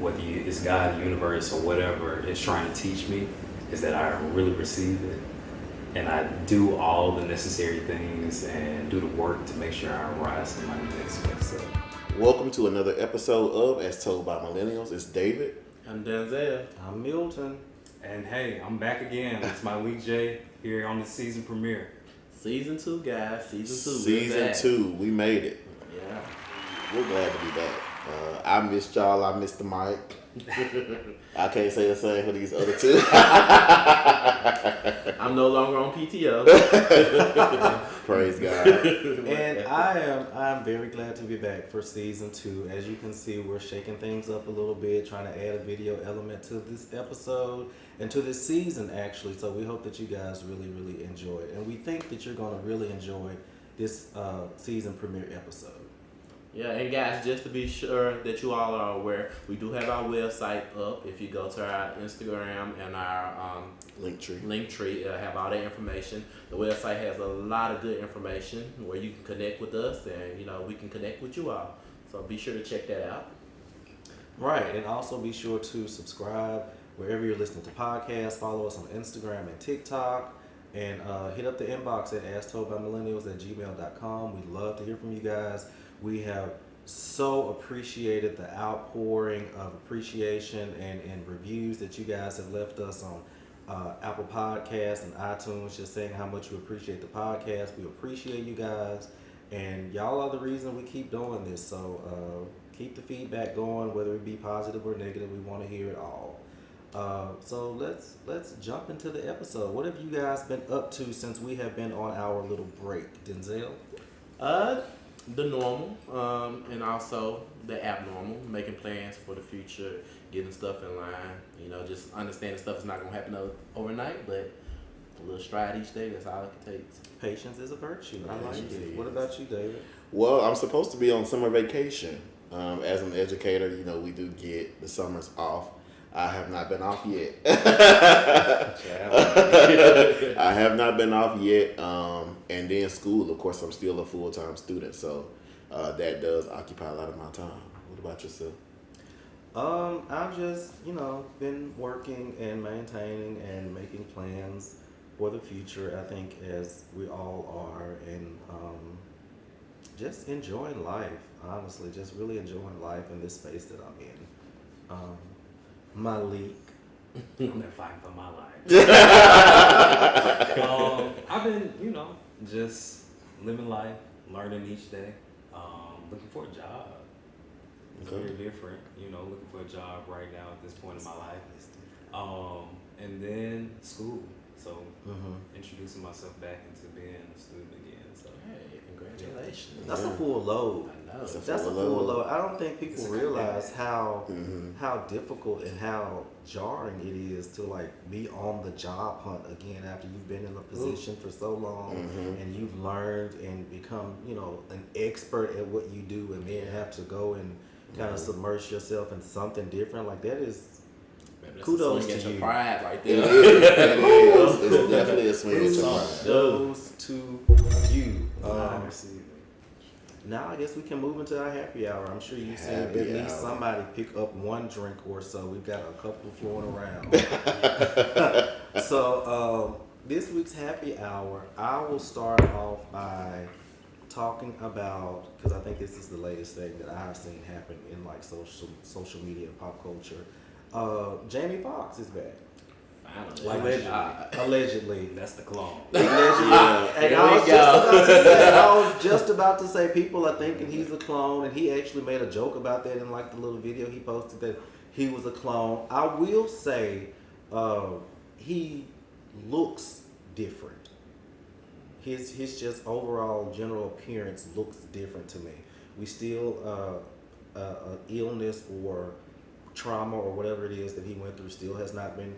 it's God, the universe, or whatever is trying to teach me, is that I really receive it. And I do all the necessary things and do the work to make sure I rise to my next best self. Welcome to another episode of As Told by Millennials. It's David. I'm Denzel. I'm Milton. And hey, I'm back again. It's my week J here on the season premiere. Season 2, guys. Season 2. Season 2. We made it. Yeah. We're glad to be back. I missed y'all. I missed the mic. I can't say the same for these other two. I'm no longer on PTO. Praise God. And I'm very glad to be back for season 2. As you can see, we're shaking things up a little bit, trying to add a video element to this episode and to this season, actually. So we hope that you guys really, really enjoy it. And we think that you're going to really enjoy this season premiere episode. Yeah, and guys, just to be sure that you all are aware, we do have our website up. If you go to our Instagram and our Linktree, it'll have all that information. The website has a lot of good information where you can connect with us, and we can connect with you all. So be sure to check that out. Right, and also be sure to subscribe wherever you're listening to podcasts. Follow us on Instagram and TikTok, and hit up the inbox at astoldbymillennials@gmail.com. We'd love to hear from you guys. We have so appreciated the outpouring of appreciation and reviews that you guys have left us on Apple Podcasts and iTunes, just saying how much you appreciate the podcast. We appreciate you guys, and y'all are the reason we keep doing this. So keep the feedback going, whether it be positive or negative. We want to hear it all. So let's jump into the episode. What have you guys been up to since we have been on our little break, Denzel? The normal, and also the abnormal, making plans for the future, getting stuff in line, just understanding stuff is not going to happen overnight, but a little stride each day, that's all it takes. Patience is a virtue. I like it. What about you, David? Well, I'm supposed to be on summer vacation. As an educator, we do get the summers off. I have not been off yet. I have not been off yet. And then school, of course, I'm still a full-time student, so that does occupy a lot of my time. What about yourself? I've just, been working and maintaining and making plans for the future, I think, as we all are, and just enjoying life, honestly, just really enjoying life in this space that I'm in. Malik. I'm there fighting for my life. I've been, just living life, learning each day, looking for a job. It's very different, looking for a job right now at this point in my life. And then school. So introducing myself back into being a student again. So hey, congratulations. Yeah. That's a full load. I know. That's a full load. I don't think people realize how difficult and how jarring it is to be on the job hunt again after you've been in a position for so long and you've learned and become, an expert at what you do, and then have to go and kind of submerge yourself in something different. Like that is kudos to you. Pride right there. It is. It's definitely a swing at your pride. Kudos to you. Now I guess we can move into our happy hour. I'm sure you've seen at least somebody pick up one drink or so. We've got a couple floating around. So this week's happy hour, I will start off by talking about, because I think this is the latest thing that I've seen happen in social media and pop culture. Jamie Foxx is back. Allegedly. That's the clone. And I was just about to say people are thinking he's a clone, and he actually made a joke about that in the little video he posted that he was a clone. I will say he looks different. His just overall general appearance looks different to me. We still illness or trauma or whatever it is that he went through still has not been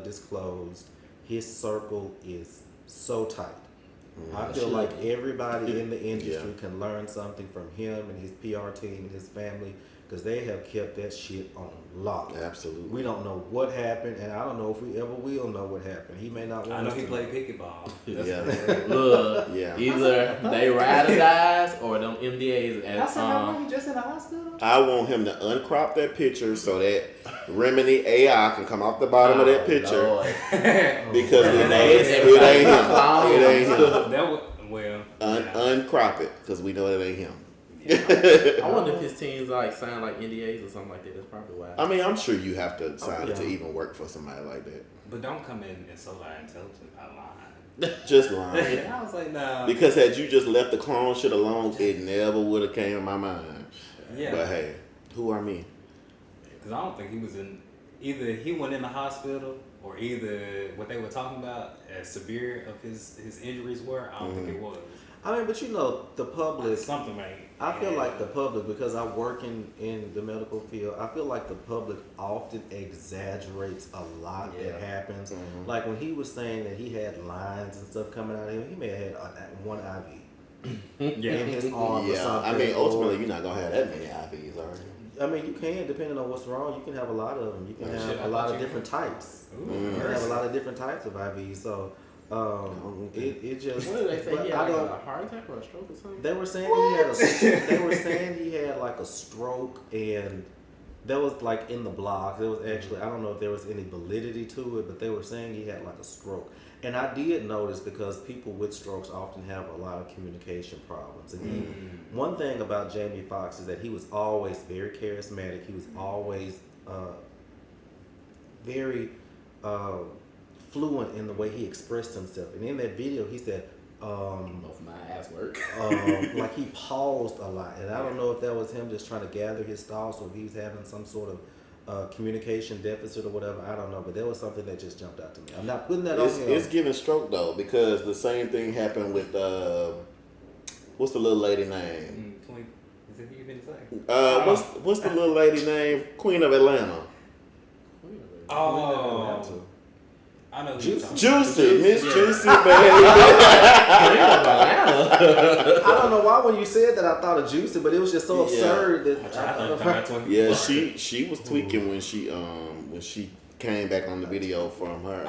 disclosed. His circle is so tight. I feel like everybody in the industry can learn something from him and his PR team and his family, because they have kept that shit on lock. Absolutely. We don't know what happened, and I don't know if we ever will know what happened. He may not want I know us he to played pickleball. Look, either they ride or dies or them MDAs. How long he just in the hospital? I want him to uncrop that picture so that Remini AI can come off the bottom of that picture. Lord. Because it ain't him. It ain't him. That was, well, Uncrop it, because we know it ain't him. I wonder if his teams like sign like NDAs or something like that. That's probably why. I mean, I'm sure you have to sign it to even work for somebody like that. but don't come in and so intelligent. I lied. Just lying. I was like, nah. Because had you just left the clone shit alone, it never would have came in my mind. Yeah. But hey, who are me? Because I don't think he was in, either he went in the hospital or either what they were talking about as severe of his injuries were. I don't think it was. I mean, but you know, the public. Something like. I feel like the public, because I work in the medical field, I feel like the public often exaggerates a lot that happens. Mm-hmm. Like when he was saying that he had lines and stuff coming out of him, he may have had one IV in his arm or Yeah, something. I mean, ultimately, you're not gonna have that many IVs, are you? I mean, you can, depending on what's wrong, you can have a lot of them. You can have shit, a I lot thought of you different types. Ooh, You can have a lot of different types of IVs. So it just. What did they say? but He I had like don't- a heart attack or a stroke or something? They were saying they were saying he had like a stroke, and that was like in the blog. There was actually, I don't know if there was any validity to it, but they were saying he had like a stroke. And I did notice, because people with strokes often have a lot of communication problems. And one thing about Jamie Foxx is that he was always very charismatic. He was always very fluent in the way he expressed himself. And in that video, he said, Both my ass work. like he paused a lot, and I don't know if that was him just trying to gather his thoughts, or if he was having some sort of communication deficit or whatever. I don't know, but there was something that just jumped out to me. I'm not putting that on him. It's giving stroke though, because the same thing happened with what's the little lady name? Twink. Is it who you been saying? What's the little lady name? Queen of Atlanta. Oh. I know who you're talking about. Juicy, Miss Juicy, baby. I don't know why when you said that I thought of Juicy, but it was just so absurd that I thought of her. Yeah, she was tweaking when she came back on the video from her.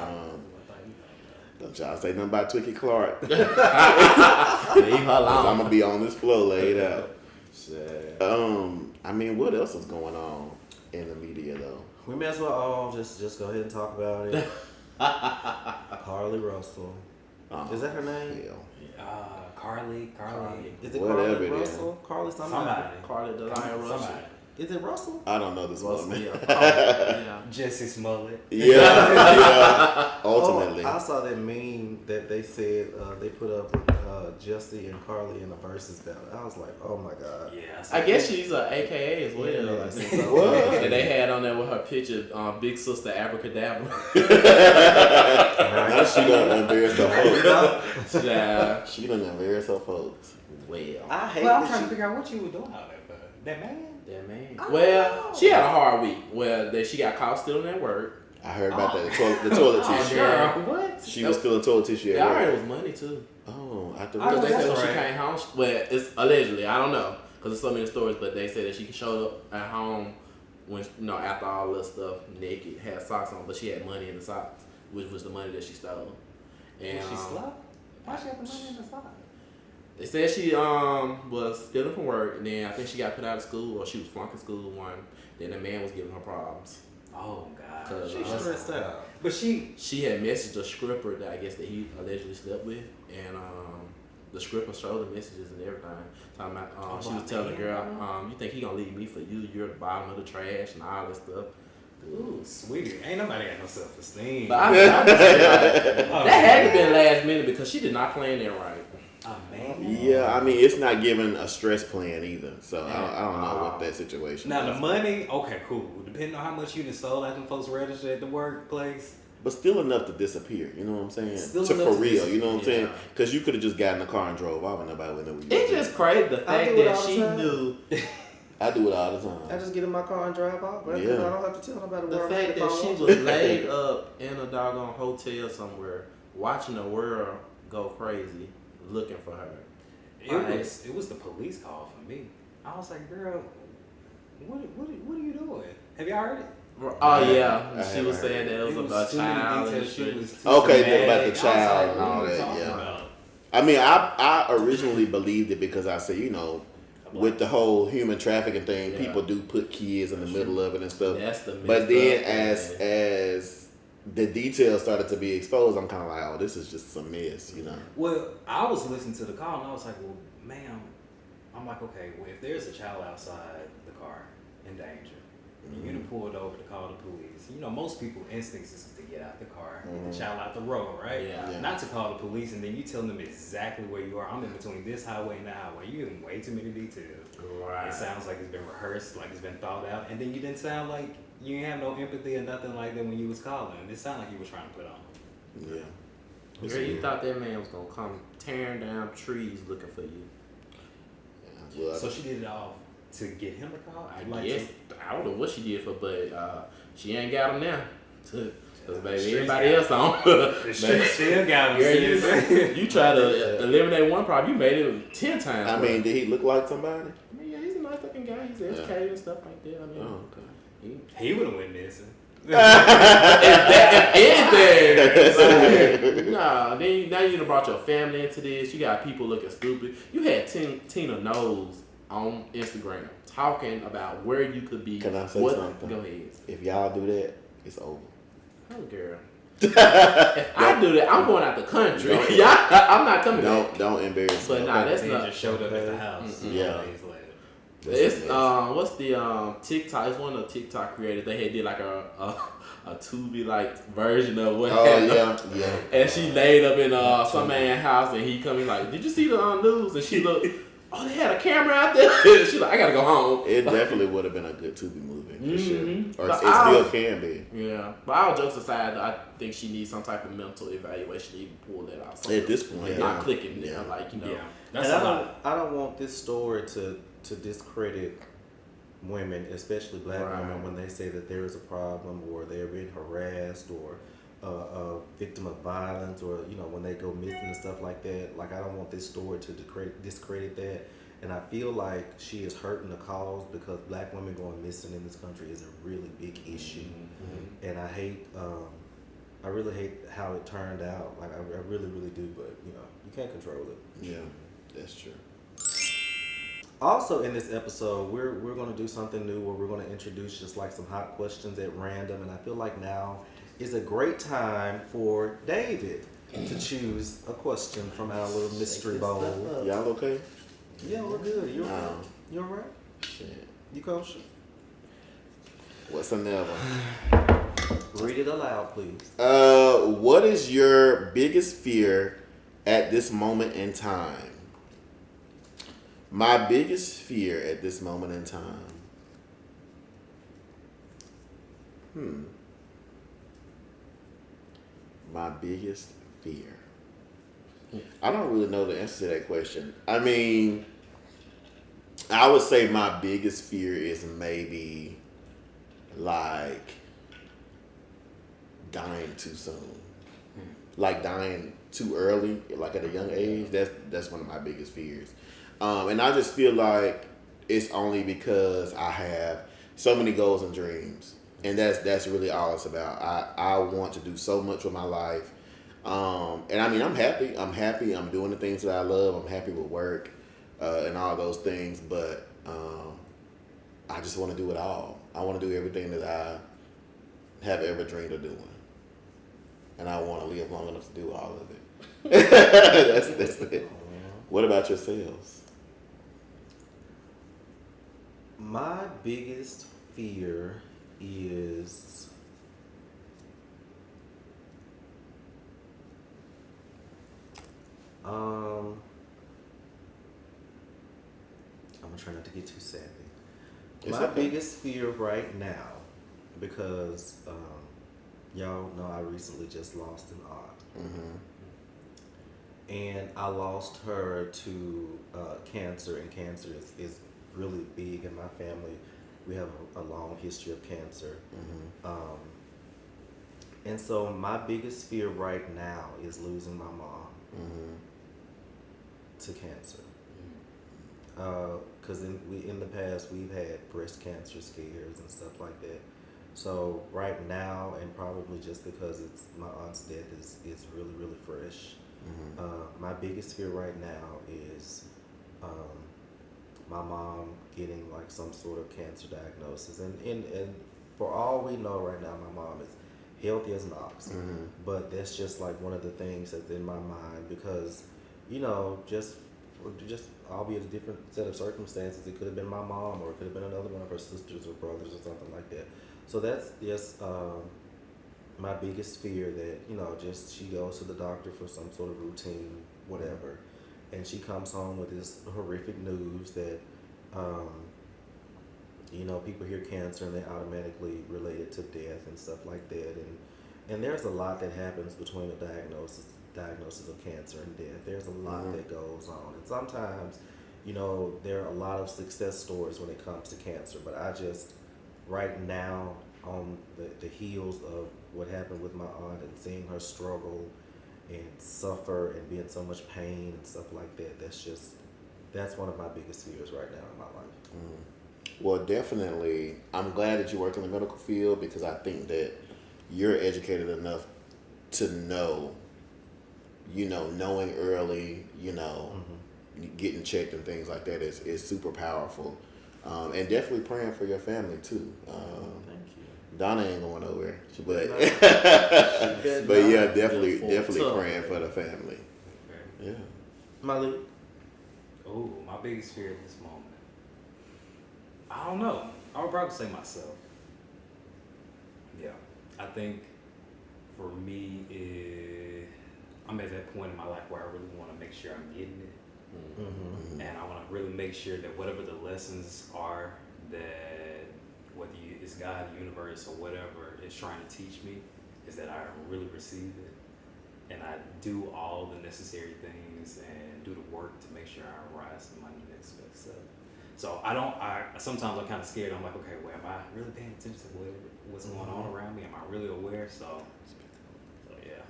Don't y'all say nothing about Twinkie Clark. Leave her alone. I'm gonna be on this floor laid out. Shit. I mean, what else is going on in the media though? We may as well just go ahead and talk about it. Carly Russell. Is that her name? Hell. Carly. Is it Whatever Carly it is. Russell? Carly somebody. Carly Delia Russell. Somebody. Is it Russell? I don't know this Russell, woman. yeah. Yeah. Jesse Smollett. Yeah. Ultimately. Oh, I saw that meme that they said they put up with Jesse and Carly in a versus battle. I was like, oh my god. Yeah. I guess she's a AKA as well. Yeah. I think so. What? And they had on there with her picture, Big Sister Abracadabra. Now she done embarrassed her folks. Yeah. She done embarrassed her folks. Well. I hate Well, I'm that trying to she. figure out what you were doing out there for. That man? That man. I Well, don't know. she had a hard week. Well, that she got caught stealing at work. I heard about that. The toilet Oh, tissue. yeah. What? She was stealing toilet tissue Yeah, I at heard work. it was money too. Oh, I Oh, Because they said that's when she right. came home, well, it's allegedly, I don't know, because there's so many stories, but they said that she showed up at home when, after all this stuff, naked, had socks on, but she had money in the socks, which was the money that she stole. And Was she slow? Why she have the money in the side? they said she was stealing from work, and then I think she got put out of school, or she was flunking school one. Then the man was giving her problems. Oh God. 'Cause, She's stressed out. But she had messaged a stripper that I guess that he allegedly slept with, and the stripper showed the messages and everything. Talking about, she was telling the girl, you think he gonna leave me for you? You're at the bottom of the trash and all this stuff. ooh, sweetie. Ain't nobody got no self-esteem. But I just feel like, that had to been last minute because she did not plan that right. Oh man. Yeah, I mean, it's not giving a stress plan either. So I don't know what that situation Now is. the money, okay, cool. Depending on how much you done stole at them folks registered at the workplace. But still enough to disappear. You know what I'm saying? Still For enough to real. You know what I'm saying? Yeah. Because you could have just got in the car and drove off and nobody would know what you It's were just crazy the fact do it that all the she time. knew I do it all the time. I just get in my car and drive off. Right? Yeah. I don't have to tell nobody the where I'm fact at if I that she want was to. laid up in a doggone hotel somewhere, watching the world go crazy, looking for her. It was the police call for me. I was like, girl, what are you doing? Have y'all heard it? Oh yeah, I she haven't was heard saying that it was about too many child and details. She shit. was too Okay, dramatic. about the I was child like, and all what are you that, talking yeah. about? I mean, I originally believed it because I said, you know, with the whole human trafficking thing, people do put kids in the middle of it and stuff. That's the but then as the details started to be exposed, I'm kind of like, oh, this is just some mess, you know. Well, I was listening to the call and I was like, well, ma'am, I'm like, okay, well, if there's a child outside the car in danger, and you done pulled over to call the police, you know, most people's instincts is to get out the car, get the child out the road, right? Yeah. Not to call the police, and then you tell them exactly where you are. I'm in between this highway and that highway. You in way too many details. Right. It sounds like it's been rehearsed, like it's been thought out, and then you didn't sound like you didn't have no empathy or nothing like that when you was calling. It sounded like you were trying to put on. Yeah. Girl, you thought that man was gonna come tearing down trees looking for you. Yeah, well, So she did it all to get him a call? Yes, I don't know what she did for, but she ain't got him now. Cause baby, Streets everybody else on. The street still got him. Girl, you try to eliminate one problem, you made it 10 times. I mean, did he look like somebody? I mean, yeah, he's a nice looking guy. He's educated and stuff like that. I mean, Oh, okay. He would have went missing. anything. Nah, then now you done brought your family into this. You got people looking stupid. You had Tina Knowles on Instagram talking about where you could be. Can I say something? Go ahead. If y'all do that, it's over. Oh, girl. If I do that, I'm going out the country. I'm not coming back. Don't embarrass But me. nah, that's He not. just showed up at the house. Yeah. Days later. It's what's the TikTok? It's one of the TikTok creators. They had did like a Tubi like version of what happened. Yeah. And she laid up in some man's house, and he come in like, "Did you see the news?" And she looked, "Oh, they had a camera out there." She like, "I gotta go home." It definitely would have been a good Tubi movie for sure, or But it still can be. Yeah, but all jokes aside, I think she needs some type of mental evaluation to even pull that out. At this point, not clicking there, like Yeah. And That's a lot. I don't want this story to discredit women, especially black women, when they say that there is a problem or they're being harassed or a victim of violence, or when they go missing and stuff like that. Like, I don't want this story to discredit that. And I feel like she is hurting the cause, because black women going missing in this country is a really big issue. And I hate, I really hate how it turned out. Like, I really, really do. But you can't control it. Yeah, that's true. Also, in this episode, we're going to do something new where we're going to introduce just like some hot questions at random. And I feel like now is a great time for David to choose a question from our little mystery bowl. Y'all okay? Yeah, we're good. You all right? Shit. You kosher? What's another? Read it aloud, please. What is your biggest fear at this moment in time? My biggest fear at this moment in time. My biggest fear. I don't really know the answer to that question. I mean, I would say my biggest fear is maybe like dying too soon. Like dying too early, like at a young age. That's one of my biggest fears. And I just feel like it's only because I have so many goals and dreams. And that's really all it's about. I want to do so much with my life. And I mean, I'm happy. I'm doing the things that I love. I'm happy with work and all those things. But I just want to do it all. I want to do everything that I have ever dreamed of doing. And I want to live long enough to do all of it. That's it. What about yourselves? My biggest fear is I'm gonna try not to get too sappy. My biggest fear right now, because y'all know I recently just lost an aunt. And I lost her to cancer, and cancer is really big in my family. We have a long history of cancer. And so my biggest fear right now is losing my mom to cancer. Because in the past we've had breast cancer scares and stuff like that. So right now, and probably just because it's my aunt's death is really, really fresh. My biggest fear right now is my mom getting like some sort of cancer diagnosis, and for all we know right now, my mom is healthy as an ox. Mm-hmm. But that's just like one of the things that's in my mind because, just albeit a different set of circumstances, it could have been my mom or it could have been another one of her sisters or brothers or something like that. So that's just my biggest fear that, just she goes to the doctor for some sort of routine, whatever, and she comes home with this horrific news that, people hear cancer and they automatically relate it to death and stuff like that. And there's a lot that happens between a diagnosis of cancer and death. There's a lot that goes on. And sometimes, there are a lot of success stories when it comes to cancer. But I just, right now, on the heels of what happened with my aunt and seeing her struggle and suffer and be in so much pain and stuff like that, that's one of my biggest fears right now in my life. Mm. Well, definitely, I'm glad that you work in the medical field because I think that you're educated enough to know, knowing early, getting checked and things like that is super powerful. And definitely praying for your family too. Thank you. Donna ain't going nowhere, but but yeah, definitely praying for the family. Okay. Yeah. Malik? Oh, my biggest fear at this moment. I don't know. I would probably say myself. Yeah. I think for me, I'm at that point in my life where I really want to make sure I'm getting it. Mm-hmm. And I want to really make sure that whatever the lessons are that it's God, the universe, or whatever is trying to teach me, is that I really receive it. And I do all the necessary things and do the work to make sure I rise to my next best self. So sometimes I'm kind of scared. I'm like, okay, well, am I really paying attention to what's going on around me? Am I really aware? So yeah,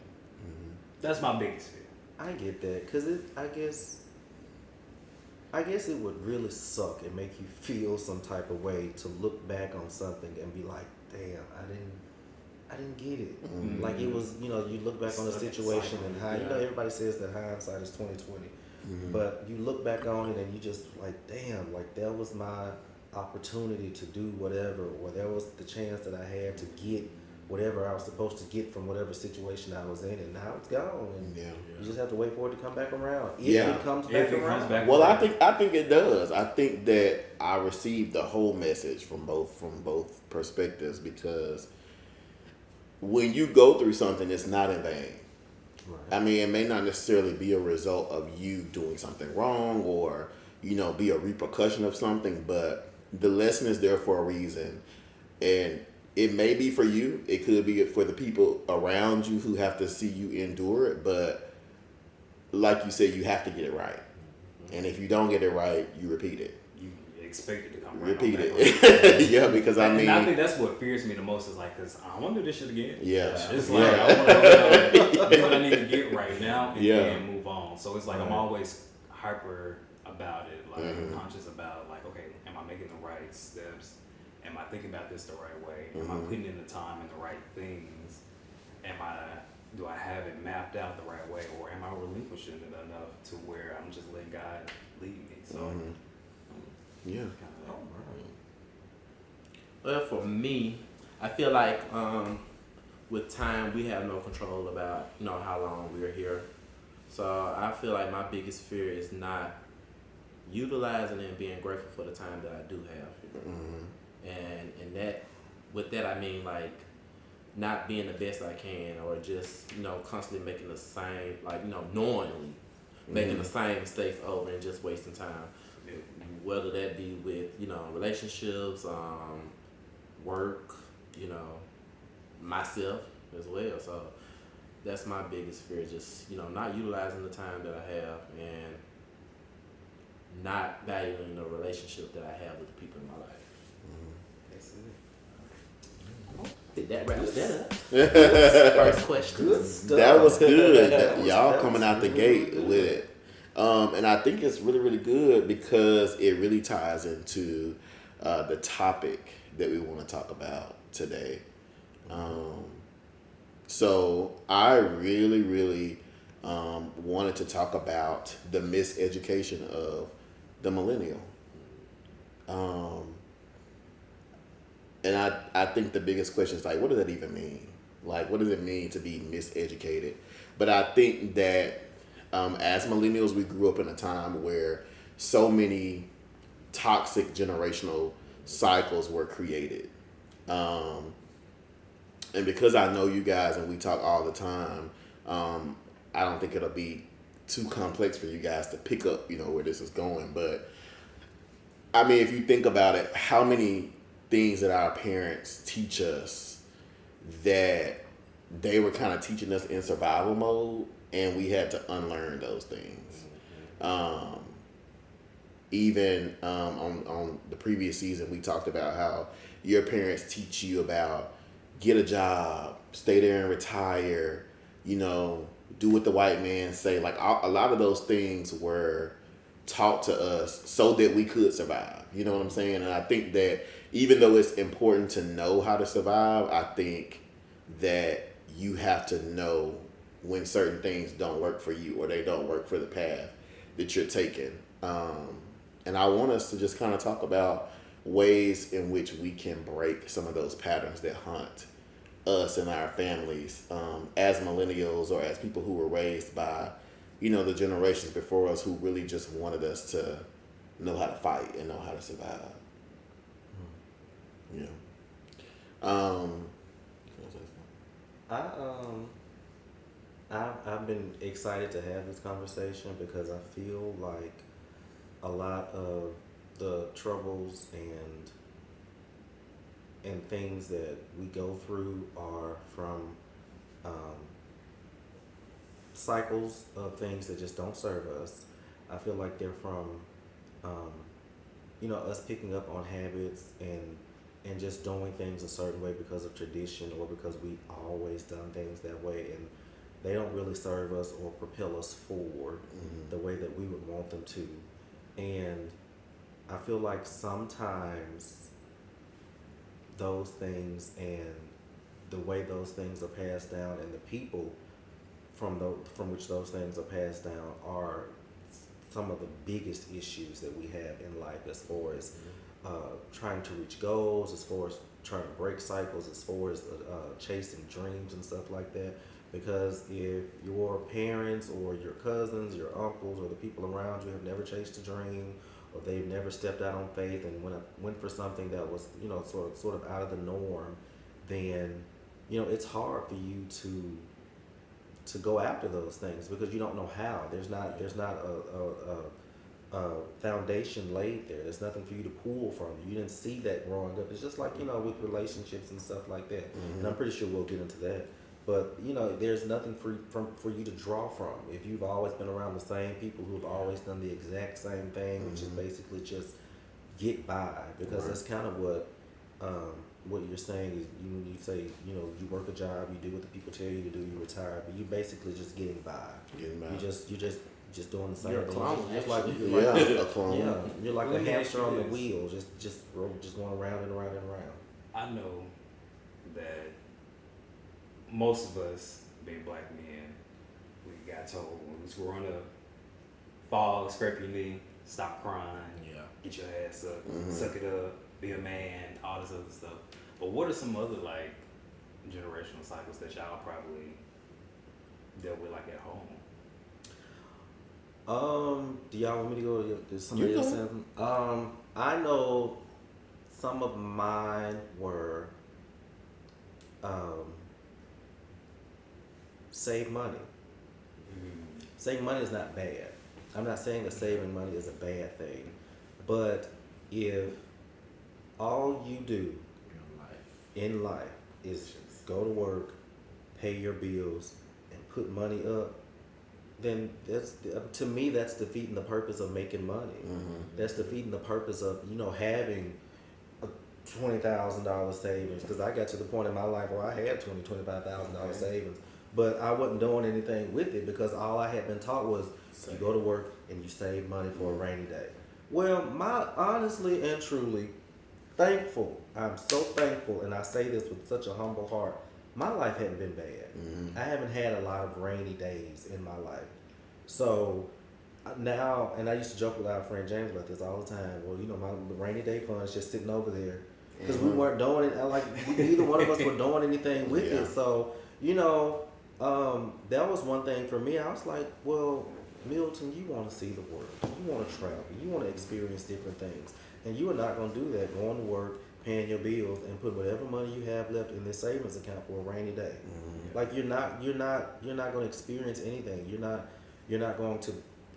that's my biggest fear. I get that, cause I guess it would really suck and make you feel some type of way to look back on something and be like, damn, I didn't get it. Mm-hmm. Like it was, you look back on the situation and how everybody says that hindsight is 20/20. Mm-hmm. But you look back on it and you just like, damn, like that was my opportunity to do whatever, or that was the chance that I had to get whatever I was supposed to get from whatever situation I was in, and now it's gone. And you just have to wait for it to come back around. If it comes back around. Well, I think it does. I think that I received the whole message from both perspectives, because when you go through something, it's not in vain. Right. I mean, it may not necessarily be a result of you doing something wrong or, be a repercussion of something, but the lesson is there for a reason. And it may be for you. It could be for the people around you who have to see you endure it. But like you said, you have to get it right. And if you don't get it right, you repeat it. You expect it to come right. Repeat it. Yeah, because and I think that's what fears me the most is like, because I want to do this shit again. Yeah. It's like, I want to do what I need to get right now and then move on. So it's like, I'm always hyper about it, like conscious about like, okay, am I making the right steps? Am I thinking about this the right way? Am I putting in the time and the right things? Do I have it mapped out the right way, or am I relinquishing it enough to where I'm just letting God lead me? So, yeah. Well, for me, I feel like with time we have no control about how long we're here. So I feel like my biggest fear is not utilizing and being grateful for the time that I do have here. And that, with that I mean like not being the best I can, or just constantly making the same, like knowingly making the same mistakes over and just wasting time. Whether that be with relationships, work, myself as well. So that's my biggest fear, just not utilizing the time that I have and not valuing the relationship that I have with the people in my life. Did that wrap that up? First question. That was good. Y'all coming out the gate with it. And I think it's really, really good because it really ties into the topic that we want to talk about today. So I really, really wanted to talk about the miseducation of the millennial. And I think the biggest question is like, what does that even mean? Like, what does it mean to be miseducated? But I think that as millennials, we grew up in a time where so many toxic generational cycles were created. And because I know you guys and we talk all the time, I don't think it'll be too complex for you guys to pick up, where this is going. But I mean, if you think about it, how many things that our parents teach us that they were kind of teaching us in survival mode, and we had to unlearn those things. Even on the previous season, we talked about how your parents teach you about get a job, stay there and retire, do what the white man say. Like a lot of those things were taught to us so that we could survive. You know what I'm saying? And I think that even though it's important to know how to survive, I think that you have to know when certain things don't work for you or they don't work for the path that you're taking. And I want us to just kind of talk about ways in which we can break some of those patterns that haunt us and our families as millennials or as people who were raised by, the generations before us who really just wanted us to know how to fight and know how to survive. Yeah. I've been excited to have this conversation because I feel like a lot of the troubles and things that we go through are from cycles of things that just don't serve us. I feel like they're from us picking up on habits and just doing things a certain way because of tradition or because we've always done things that way, and they don't really serve us or propel us forward the way that we would want them to. And I feel like sometimes those things and the way those things are passed down and the people from which those things are passed down are some of the biggest issues that we have in life, as far as trying to reach goals, as far as trying to break cycles, as far as chasing dreams and stuff like that. Because if your parents or your cousins, your uncles, or the people around you have never chased a dream, or they've never stepped out on faith and went for something that was, sort of out of the norm, then, it's hard for you to go after those things because you don't know how. There's not a foundation laid there. There's nothing for you to pull from. You didn't see that growing up. It's just like, with relationships and stuff like that. And I'm pretty sure we'll get into that. But, there's nothing for you to draw from. If you've always been around the same people who've always done the exact same thing, which is basically just get by. Because that's kind of what you're saying is you say, you work a job, you do what the people tell you to do, you retire, but you basically just getting by. You're just doing the same thing. A clone. You're like a hamster on the wheel, just going around and around and around. I know that most of us, being black men, we got told when we was growing up, fall, scrape your knee, stop crying, get your ass up, suck it up, be a man, all this other stuff. But what are some other generational cycles that y'all probably dealt with at home? Do y'all want me to go? Does somebody else have them? I know some of mine were save money. Saving money is not bad. I'm not saying that saving money is a bad thing, but if all you do in life is go to work, pay your bills, and put money up, then to me that's defeating the purpose of making money. That's defeating the purpose of having a $20,000 savings. Because I got to the point in my life where I had $25,000 savings, but I wasn't doing anything with it because all I had been taught was you go to work and you save money for a rainy day. Well, honestly and truly, I'm so thankful, and I say this with such a humble heart, my life hadn't been bad. I haven't had a lot of rainy days in my life. So now, and I used to joke with our friend James about this all the time. Well, my rainy day fund is just sitting over there because we weren't doing it. Like neither one of us were doing anything with it. So that was one thing for me. I was like, well, Milton, you want to see the world, you want to travel, you want to experience different things, and you are not going to do that going to work, paying your bills, and put whatever money you have left in this savings account for a rainy day. Like you're not going to experience anything. You're not going to.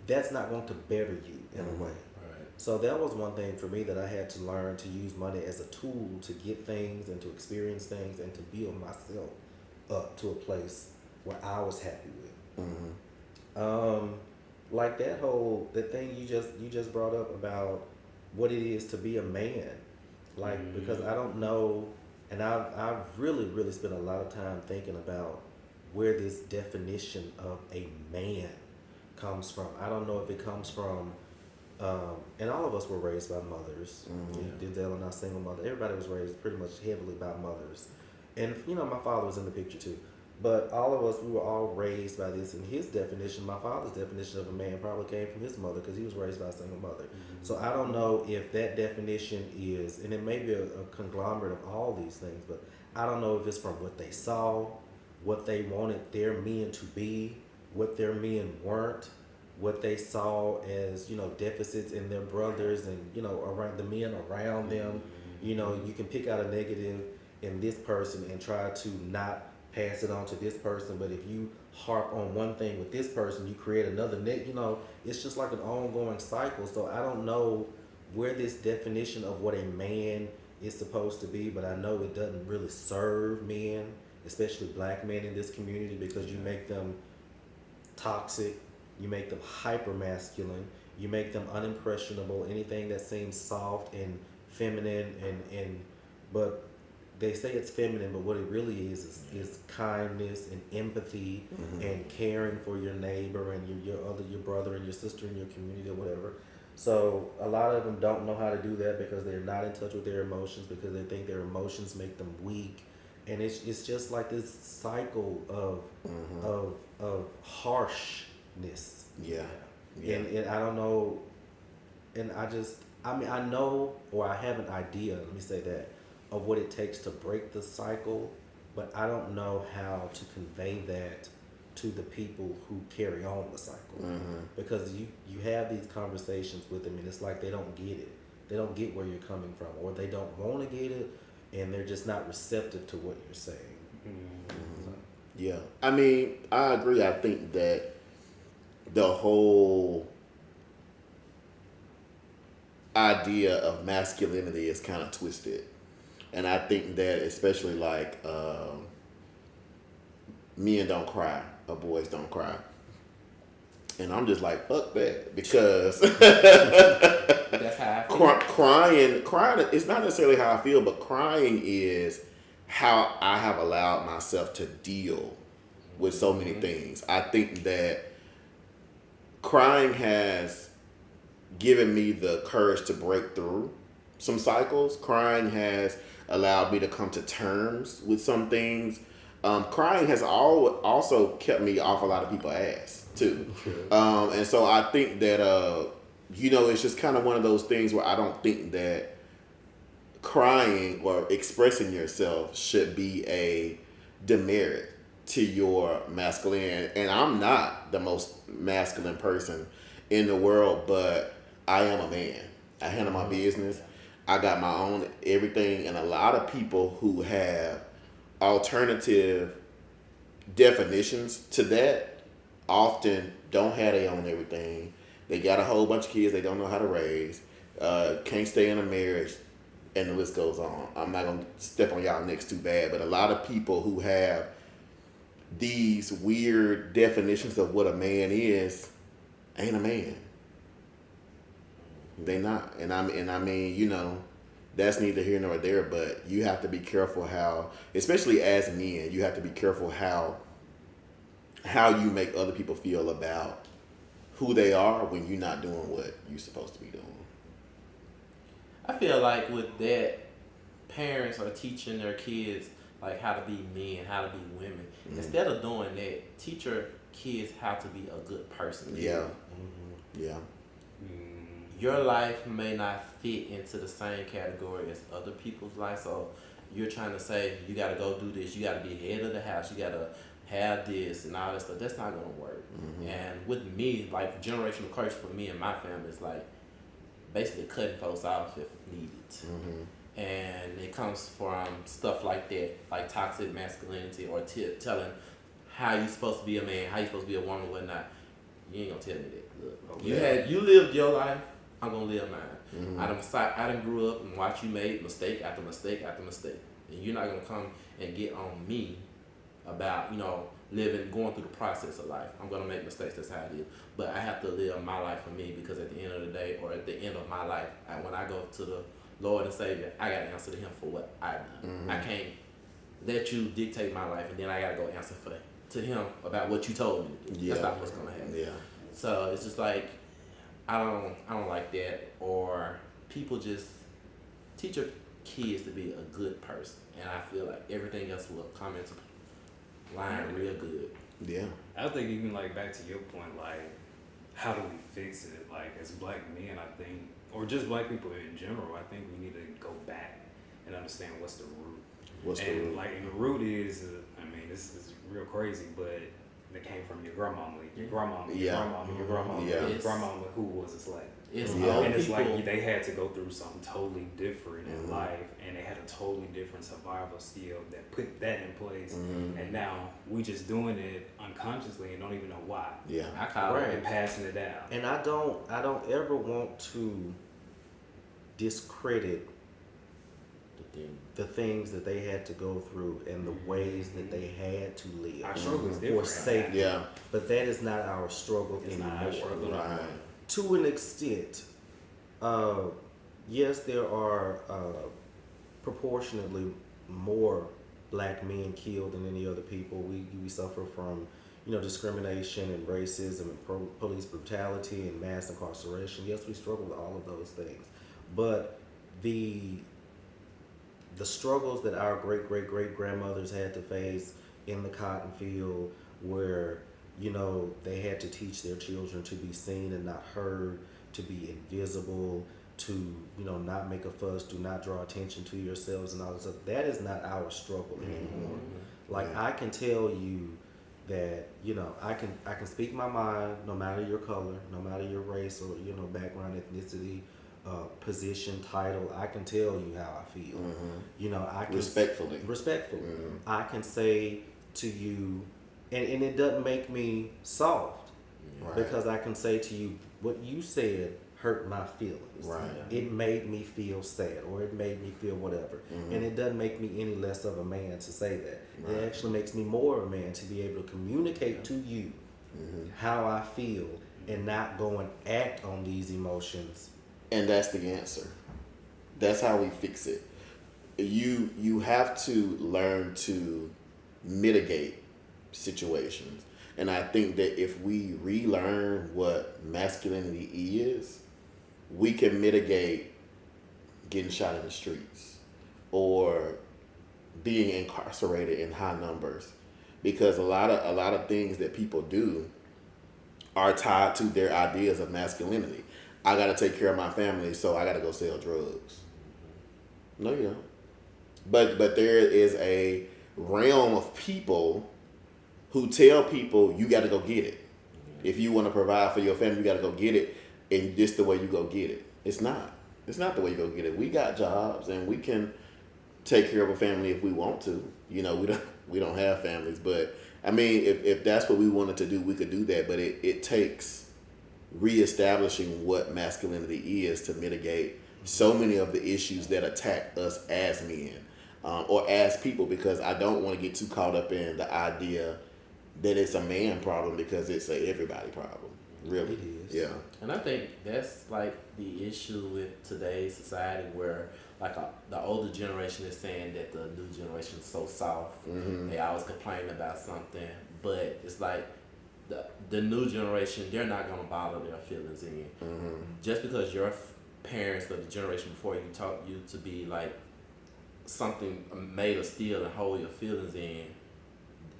That's not going to better you in a way. Right. So that was one thing for me that I had to learn to use money as a tool to get things and to experience things and to build myself up to a place where I was happy with. Like that thing you just brought up about what it is to be a man. Like because I don't know, and I've really spent a lot of time thinking about where this definition of a man comes from. I don't know if it comes from, and all of us were raised by mothers. Denzel and I, single mother. Everybody was raised pretty much heavily by mothers, and my father was in the picture too. But all of us, we were all raised by this. And his definition, my father's definition of a man, probably came from his mother because he was raised by a single mother. So I don't know if that definition is, and it may be a conglomerate of all these things, but I don't know if it's from what they saw, what they wanted their men to be, what their men weren't, what they saw as deficits in their brothers and around the men around them. You can pick out a negative in this person and try to not pass it on to this person, but if you harp on one thing with this person, you create another it's just like an ongoing cycle. So I don't know where this definition of what a man is supposed to be, but I know it doesn't really serve men, especially black men in this community, because you make them toxic, you make them hyper masculine, you make them unimpressionable, anything that seems soft and feminine but they say it's feminine, but what it really is kindness and empathy and caring for your neighbor and your brother and your sister in your community or whatever. So a lot of them don't know how to do that because they're not in touch with their emotions, because they think their emotions make them weak, and it's just like this cycle of harshness. And I don't know, and I know, or I have an idea. Let me say that, of what it takes to break the cycle, but I don't know how to convey that to the people who carry on the cycle. Because you have these conversations with them and it's like they don't get it. They don't get where you're coming from, or they don't want to get it, and they're just not receptive to what you're saying. Yeah. I mean, I agree. I think that the whole idea of masculinity is kind of twisted. And I think that especially like men don't cry or boys don't cry. And I'm just like, fuck that, because that's how I feel. Crying is not necessarily how I feel, but crying is how I have allowed myself to deal with so many things. I think that crying has given me the courage to break through some cycles. Crying has allowed me to come to terms with some things. Crying has also kept me off a lot of people's ass too. And so I think that it's just kind of one of those things where I don't think that crying or expressing yourself should be a demerit to your masculine. And I'm not the most masculine person in the world, but I am a man. I handle my business. I got my own everything, and a lot of people who have alternative definitions to that often don't have their own everything. They got a whole bunch of kids they don't know how to raise, can't stay in a marriage, and the list goes on. I'm not going to step on y'all necks too bad, but a lot of people who have these weird definitions of what a man is ain't a man. They not. And I mean, that's neither here nor there, but you have to be careful how, especially as men, you have to be careful how you make other people feel about who they are when you're not doing what you're supposed to be doing. I feel like with that, parents are teaching their kids like how to be men, how to be women. Instead of doing that, teach your kids how to be a good person. Yeah. Yeah. Your life may not fit into the same category as other people's life, so you're trying to say you got to go do this, you got to be head of the house, you got to have this and all that stuff. That's not gonna work. And with me, like generational curse for me and my family is like basically cutting folks off if needed. And it comes from stuff like that, like toxic masculinity or telling how you supposed to be a man, how you supposed to be a woman, whatnot. You ain't gonna tell me that. Look, you lived your life. I'm gonna live mine. I done grew up and watched you make mistake after mistake after mistake, and you're not gonna come and get on me about going through the process of life. I'm gonna make mistakes. That's how it is. But I have to live my life for me, because at the end of the day, or at the end of my life, when I go to the Lord and Savior, I gotta answer to Him for what I done. I can't let you dictate my life, and then I gotta go answer to Him about what you told me to do. That's not what's gonna happen. Yeah. So it's just like I don't like that. Or people just teach your kids to be a good person, and I feel like everything else will come into line real good. Yeah. I think even like back to your point, like how do we fix it? Like as black men, I think, or just black people in general, I think we need to go back and understand what's the root. And the root is, I mean, this is real crazy, but it came from your grandmama, your grandmama, your grandmama, your grandmama, your grandmama who was a slave. And it's like they had to go through something totally different in life, and they had a totally different survival skill that put that in place. And now we just doing it unconsciously and don't even know why. Yeah, I call it and passing it down. And I don't ever want to discredit the things that they had to go through and the ways that they had to live Our struggle is for different. safety. Yeah. But that is not our struggle It's anymore. not our struggle. Right. To an extent, yes, there are proportionately more black men killed than any other people. We suffer from discrimination and racism and police brutality and mass incarceration. Yes, we struggle with all of those things, but the struggles that our great grandmothers had to face in the cotton field, where they had to teach their children to be seen and not heard, to be invisible, to not make a fuss, do not draw attention to yourselves and all that stuff. That is not our struggle anymore. Like I can tell you that I can speak my mind, no matter your color, no matter your race or background, ethnicity, position, title. I can tell you how I feel. I can respectfully. I can say to you, and it doesn't make me soft, because I can say to you, what you said hurt my feelings. Right. It made me feel sad, or it made me feel whatever. And it doesn't make me any less of a man to say that. It actually makes me more of a man to be able to communicate to you how I feel and not go and act on these emotions. And that's the answer. That's how we fix it. You have to learn to mitigate situations. And I think that if we relearn what masculinity is, we can mitigate getting shot in the streets or being incarcerated in high numbers, because a lot of things that people do are tied to their ideas of masculinity. I got to take care of my family, so I got to go sell drugs. No, you don't. But there is a realm of people who tell people you got to go get it. If you want to provide for your family, you got to go get it, and this the way you go get it. It's not. It's not the way you go get it. We got jobs, and we can take care of a family if we want to. We don't have families, but I mean, if that's what we wanted to do, we could do that. But it takes reestablishing what masculinity is to mitigate so many of the issues that attack us as men or as people, because I don't want to get too caught up in the idea that it's a man problem, because it's a everybody problem. Really. It is. Yeah. And I think that's like the issue with today's society, where the older generation is saying that the new generation is so soft. They always complain about something, but it's like the new generation, they're not going to bother their feelings in. Just because your parents or the generation before you taught you to be like something made of steel and hold your feelings in,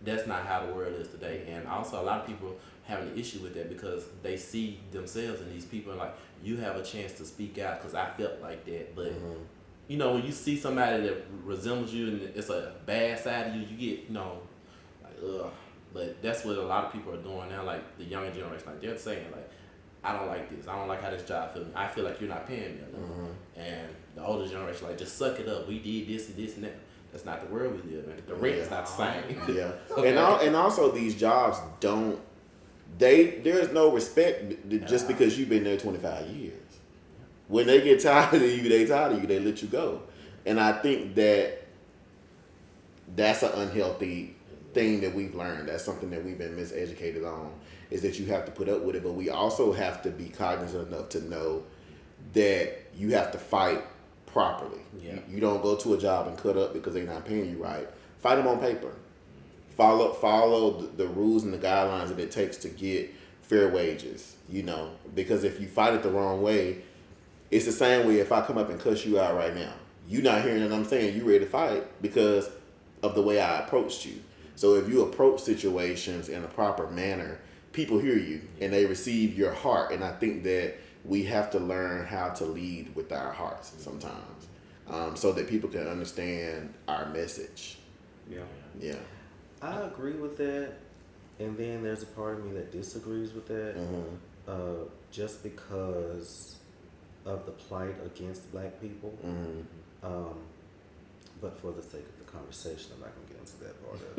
that's not how the world is today. And also, a lot of people have an issue with that because they see themselves in these people and like, you have a chance to speak out because I felt like that. But you know, when you see somebody that resembles you and it's a bad side of you, you get, you know, like, ugh. But that's what a lot of people are doing now. Like the younger generation, like they're saying, like, I don't like this. I don't like how this job feels. I feel like you're not paying me enough. And the older generation, like, just suck it up. We did this and this and that. That's not the world we live in. The rent's not the same. Yeah. Okay. And also these jobs don't. There's no respect just because you've been there 25 years. When they get tired of you, they let you go. And I think that's an unhealthy thing that we've learned. That's something that we've been miseducated on, is that you have to put up with it. But we also have to be cognizant enough to know that you have to fight properly. Yeah. You don't go to a job and cut up because they're not paying you right. Fight them on paper. Follow the rules and the guidelines that it takes to get fair wages, you know, because if you fight it the wrong way, it's the same way if I come up and cuss you out right now. You're not hearing what I'm saying. You ready to fight because of the way I approached you. So if you approach situations in a proper manner, people hear you and they receive your heart. And I think that we have to learn how to lead with our hearts sometimes, so that people can understand our message. Yeah. I agree with that, and then there's a part of me that disagrees with that, just because of the plight against black people. But for the sake of the conversation, I'm not going to get into that part of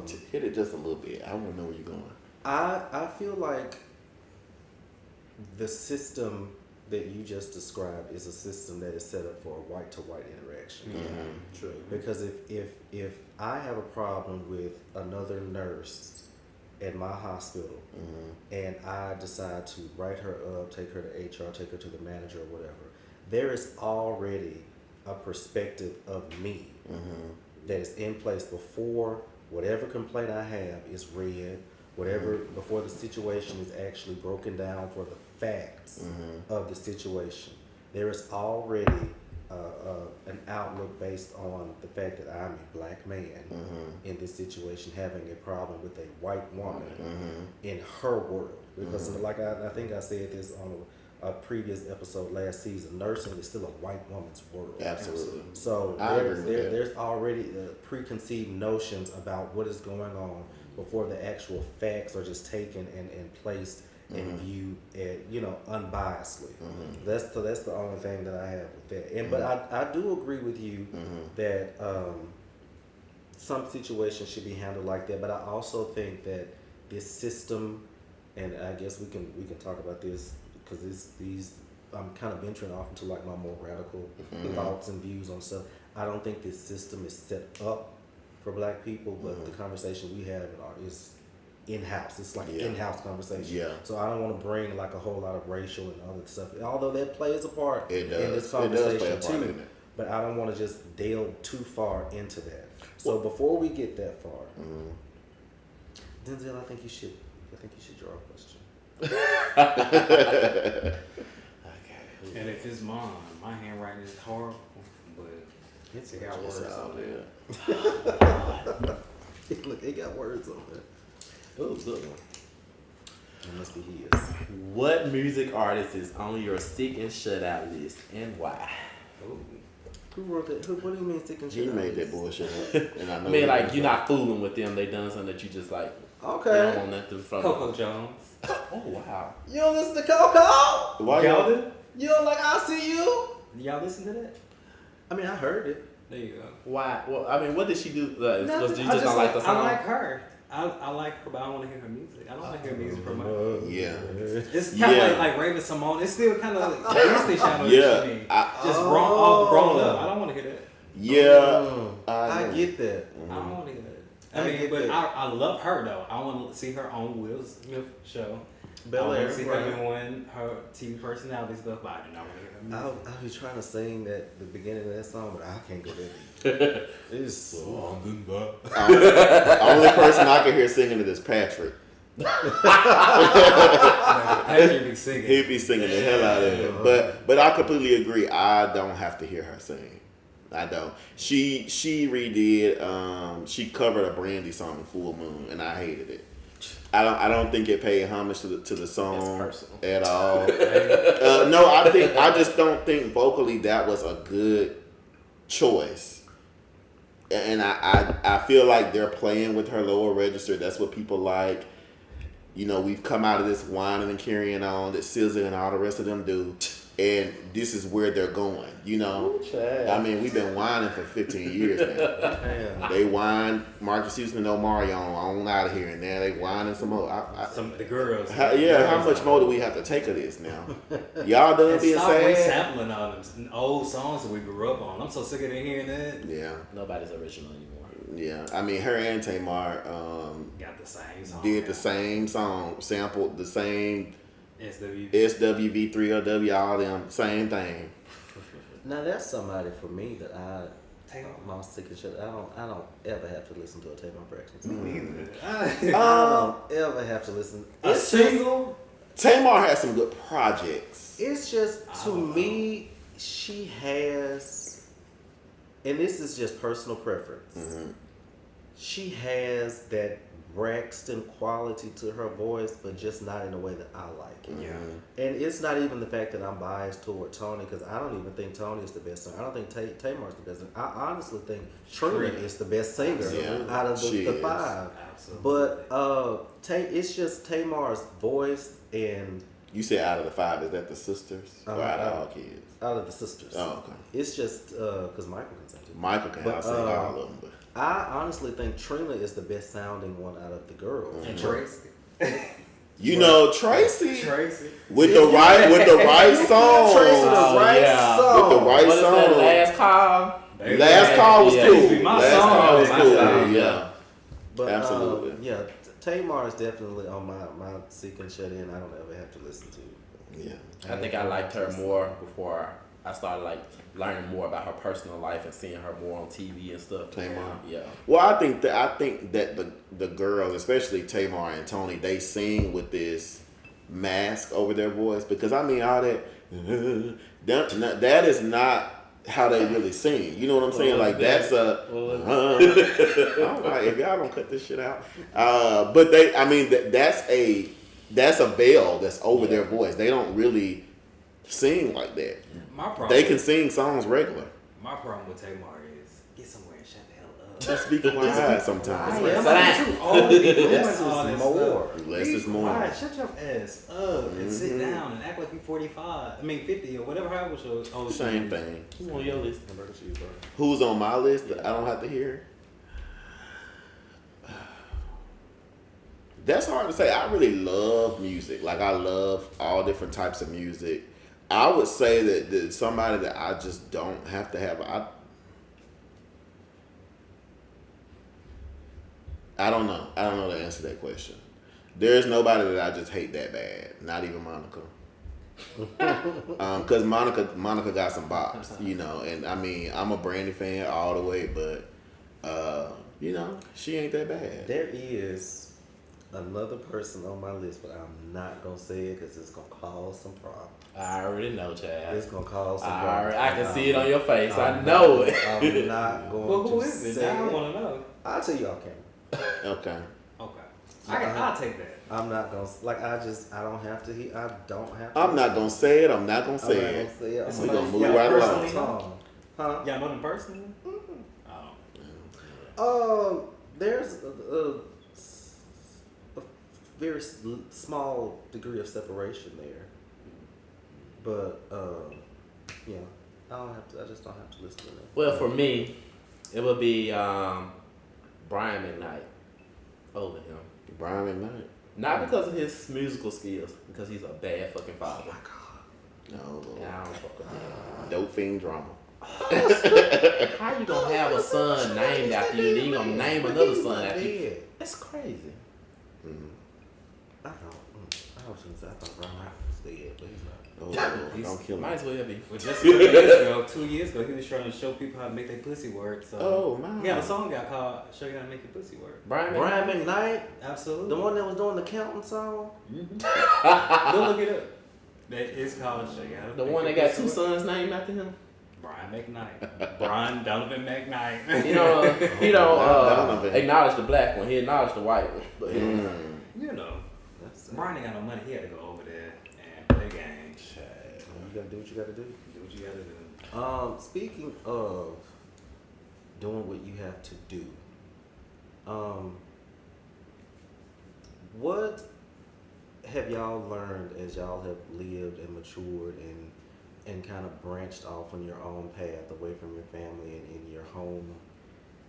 it. Hit it just a little bit. I want to know where you're going. I feel like the system that you just described is a system that is set up for a white-to-white interaction. True. Because if I have a problem with another nurse at my hospital and I decide to write her up, take her to HR, take her to the manager or whatever, there is already a perspective of me that is in place before whatever complaint I have is read, before the situation is actually broken down for the facts of the situation. There is already an outlook based on the fact that I'm a black man in this situation having a problem with a white woman in her world. Because like I think I said this on a previous episode last season, nursing is still a white woman's world. Absolutely. So there's already preconceived notions about what is going on before the actual facts are just taken and placed and viewed unbiasedly. That's the only thing that I have with that. And but I do agree with you that some situations should be handled like that. But I also think that this system, and I guess we can talk about this because these I'm kind of venturing off into like my more radical thoughts and views on stuff. I don't think this system is set up for black people, but the conversation we have is in-house. It's like an in-house conversation. Yeah. So I don't want to bring like a whole lot of racial and other stuff, although that plays a part in this conversation play a part too. in it. But I don't want to just delve too far into that. So before we get that far, Denzel, I think you should draw a question. Okay. And if it's mine, my handwriting is horrible, but it got words on there. Look, it got words on there. Oh, good one. It must be his. What music artist is on your sick and shut out list and why? Ooh. Who wrote that? What do you mean sick and shit? He made that bullshit up. And I know I mean, like, you're not fooling with them. They done something that you just like, okay. you don't want nothing from Coco Jones. Oh, wow. You don't listen to Coco? Why Y'all y'all? do? You don't like I See You? Y'all listen to that? I mean, I heard it. There you go. Why? Well, I mean, what did she do? You Nothing. just don't like the song? I like her. I like her, but I don't want to hear her music. I don't want to hear music from her. Yeah. It's kind of like Raven Simone. It's still kind of like Disney Channel. Yeah. Just grown up. I don't want to hear that. Yeah. I get that. I don't want to hear that. I love her though. I want to see her on Will Smith show. Bel Air. I want to see her doing her TV personality stuff, but I do not want to hear her music. I'll be trying to sing that the beginning of that song, but I can't go there. It's so Only person I can hear singing it is Patrick. Patrick be singing. He'd be singing the hell out of it. But I completely agree. I don't have to hear her sing. I don't. She redid. She covered a Brandy song, "Full Moon," and I hated it. I don't think it paid homage to the song at all. No, I just don't think vocally that was a good choice. And I feel like they're playing with her lower register. That's what people like. You know, we've come out of this whining and carrying on that SZA and all the rest of them do. And this is where they're going, you know. Ooh, I mean, we've been whining for 15 years now. Damn. They whine Marcus Houston and Omarion on out of here, and now they whining some more. The girls. How much more do we have to take of this now? Y'all done being stop sad? resampling all them old songs that we grew up on. I'm so sick of hearing that. Yeah. Nobody's original anymore. Yeah. I mean, her and Tamar Got the same song. did the same song, sampled the same SWV. SWV, 3LW, all them, same thing. Now that's somebody for me that I'm sick of shit. I don't ever have to listen to a Tamar Braxton song. I don't ever have to listen. A single? Tamar has some good projects. It's just, to me, she has, and this is just personal preference, she has that Braxton quality to her voice, but just not in the way that I like it. Yeah. And it's not even the fact that I'm biased toward Tony, because I don't even think Tony is the best singer. I don't think Tamar's the best singer. I honestly think Trina is the best singer out of the five. Absolutely. But it's just Tamar's voice and... You said out of the five, is that the sisters? Or out of all kids? Out of the sisters. Oh, okay. It's just because Michael can sing too. Michael can sing all of them, but... I honestly think Trina is the best sounding one out of the girls. And Tracy. You know, Tracy Tracy. with the right song. Tracy, the right song. With the right What is song. that, Last Call? Last Call was cool. My Last song. Call was My cool. song. Yeah. But Absolutely. yeah, Tamar is definitely on my seek and shut in. I don't ever have to listen to. Yeah. I think I liked her more before I started like learning more about her personal life and seeing her more on TV and stuff. Tamar. Yeah. Well, I think that the girls, especially Tamar and Tony, they sing with this mask over their voice, because I mean all that is not how they really sing. You know what I'm saying? Like that's a all right, if y'all don't cut this shit out. But that's a veil that's over their voice. They don't really sing like that. My problem. They can sing songs regular. My problem with Tamar is get somewhere and shut the hell up. Just be quiet sometimes. I'm too old to be doing Less all is this more. stuff. Less Be is more. quiet. Shut your ass up and sit down and act like you're 45. I mean 50 or whatever. However old Same you thing. Who's on your list? Who's on my list that I don't have to hear? That's hard to say. I really love music. Like, I love all different types of music. I would say that somebody that I just don't have to have. I don't know. I don't know the answer to that question. There's nobody that I just hate that bad. Not even Monica. Because Monica got some bops, you know. And I mean, I'm a Brandy fan all the way, but you know, she ain't that bad. There is another person on my list, but I'm not gonna say it because it's gonna cause some problems. I already know, Chad. It's gonna cause some problems. I can see it on your face. I know it. I'm not going Well, who to is it? say I it. want to know. I'll tell you off camera. Okay. Okay. I'll take that. I'm not gonna I don't have to hear. I don't have to. I'm not gonna say it. I'm not gonna I'm say not it. gonna say it. We're gonna move Yeah, right personally. along. Huh? Y'all know them personally? There's a very small degree of separation there, but yeah, I just don't have to listen to it. Well, for me, it would be Brian McKnight over him. Brian McKnight. Not because of his musical skills, because he's a bad fucking father. Oh my God. No, Lord. Yeah, I don't fuck with him. Dope fiend drama. How you gonna have a son named after you, then you gonna name another son after you? That's crazy. I thought Brian was dead, but he's not. Oh, Lord, don't kill Might me. as well be. Well, just 2 years ago, he was trying to show people how to make their pussy work. So Oh, my. he had a song got called "Show You How to Make Your Pussy Work." Brian McKnight, Absolutely. the one that was doing the counting song. Go look it up. It's called "Show You How to The Make one Your that got Pussy two Work." sons named after him? Brian McKnight. Brian Donovan McKnight. He don't acknowledge the black one. He acknowledged the white one. But you know, Brian ain't got no money. He had to go over there and play games. You gotta do what you gotta do. Do what you gotta do. Speaking of doing what you have to do, what have y'all learned as y'all have lived and matured and kind of branched off on your own path away from your family and in your home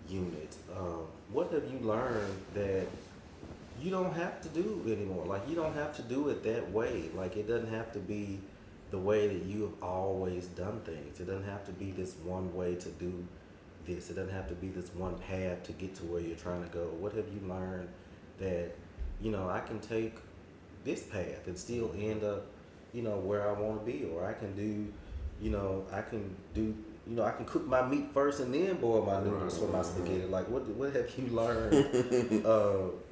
unit? What have you learned that you don't have to do anymore? Like, you don't have to do it that way. Like, it doesn't have to be the way that you have always done things. It doesn't have to be this one way to do this. It doesn't have to be this one path to get to where you're trying to go. What have you learned that, I can take this path and still end up, where I want to be, or I can do, I can cook my meat first and then boil my noodles for my spaghetti. Like, what have you learned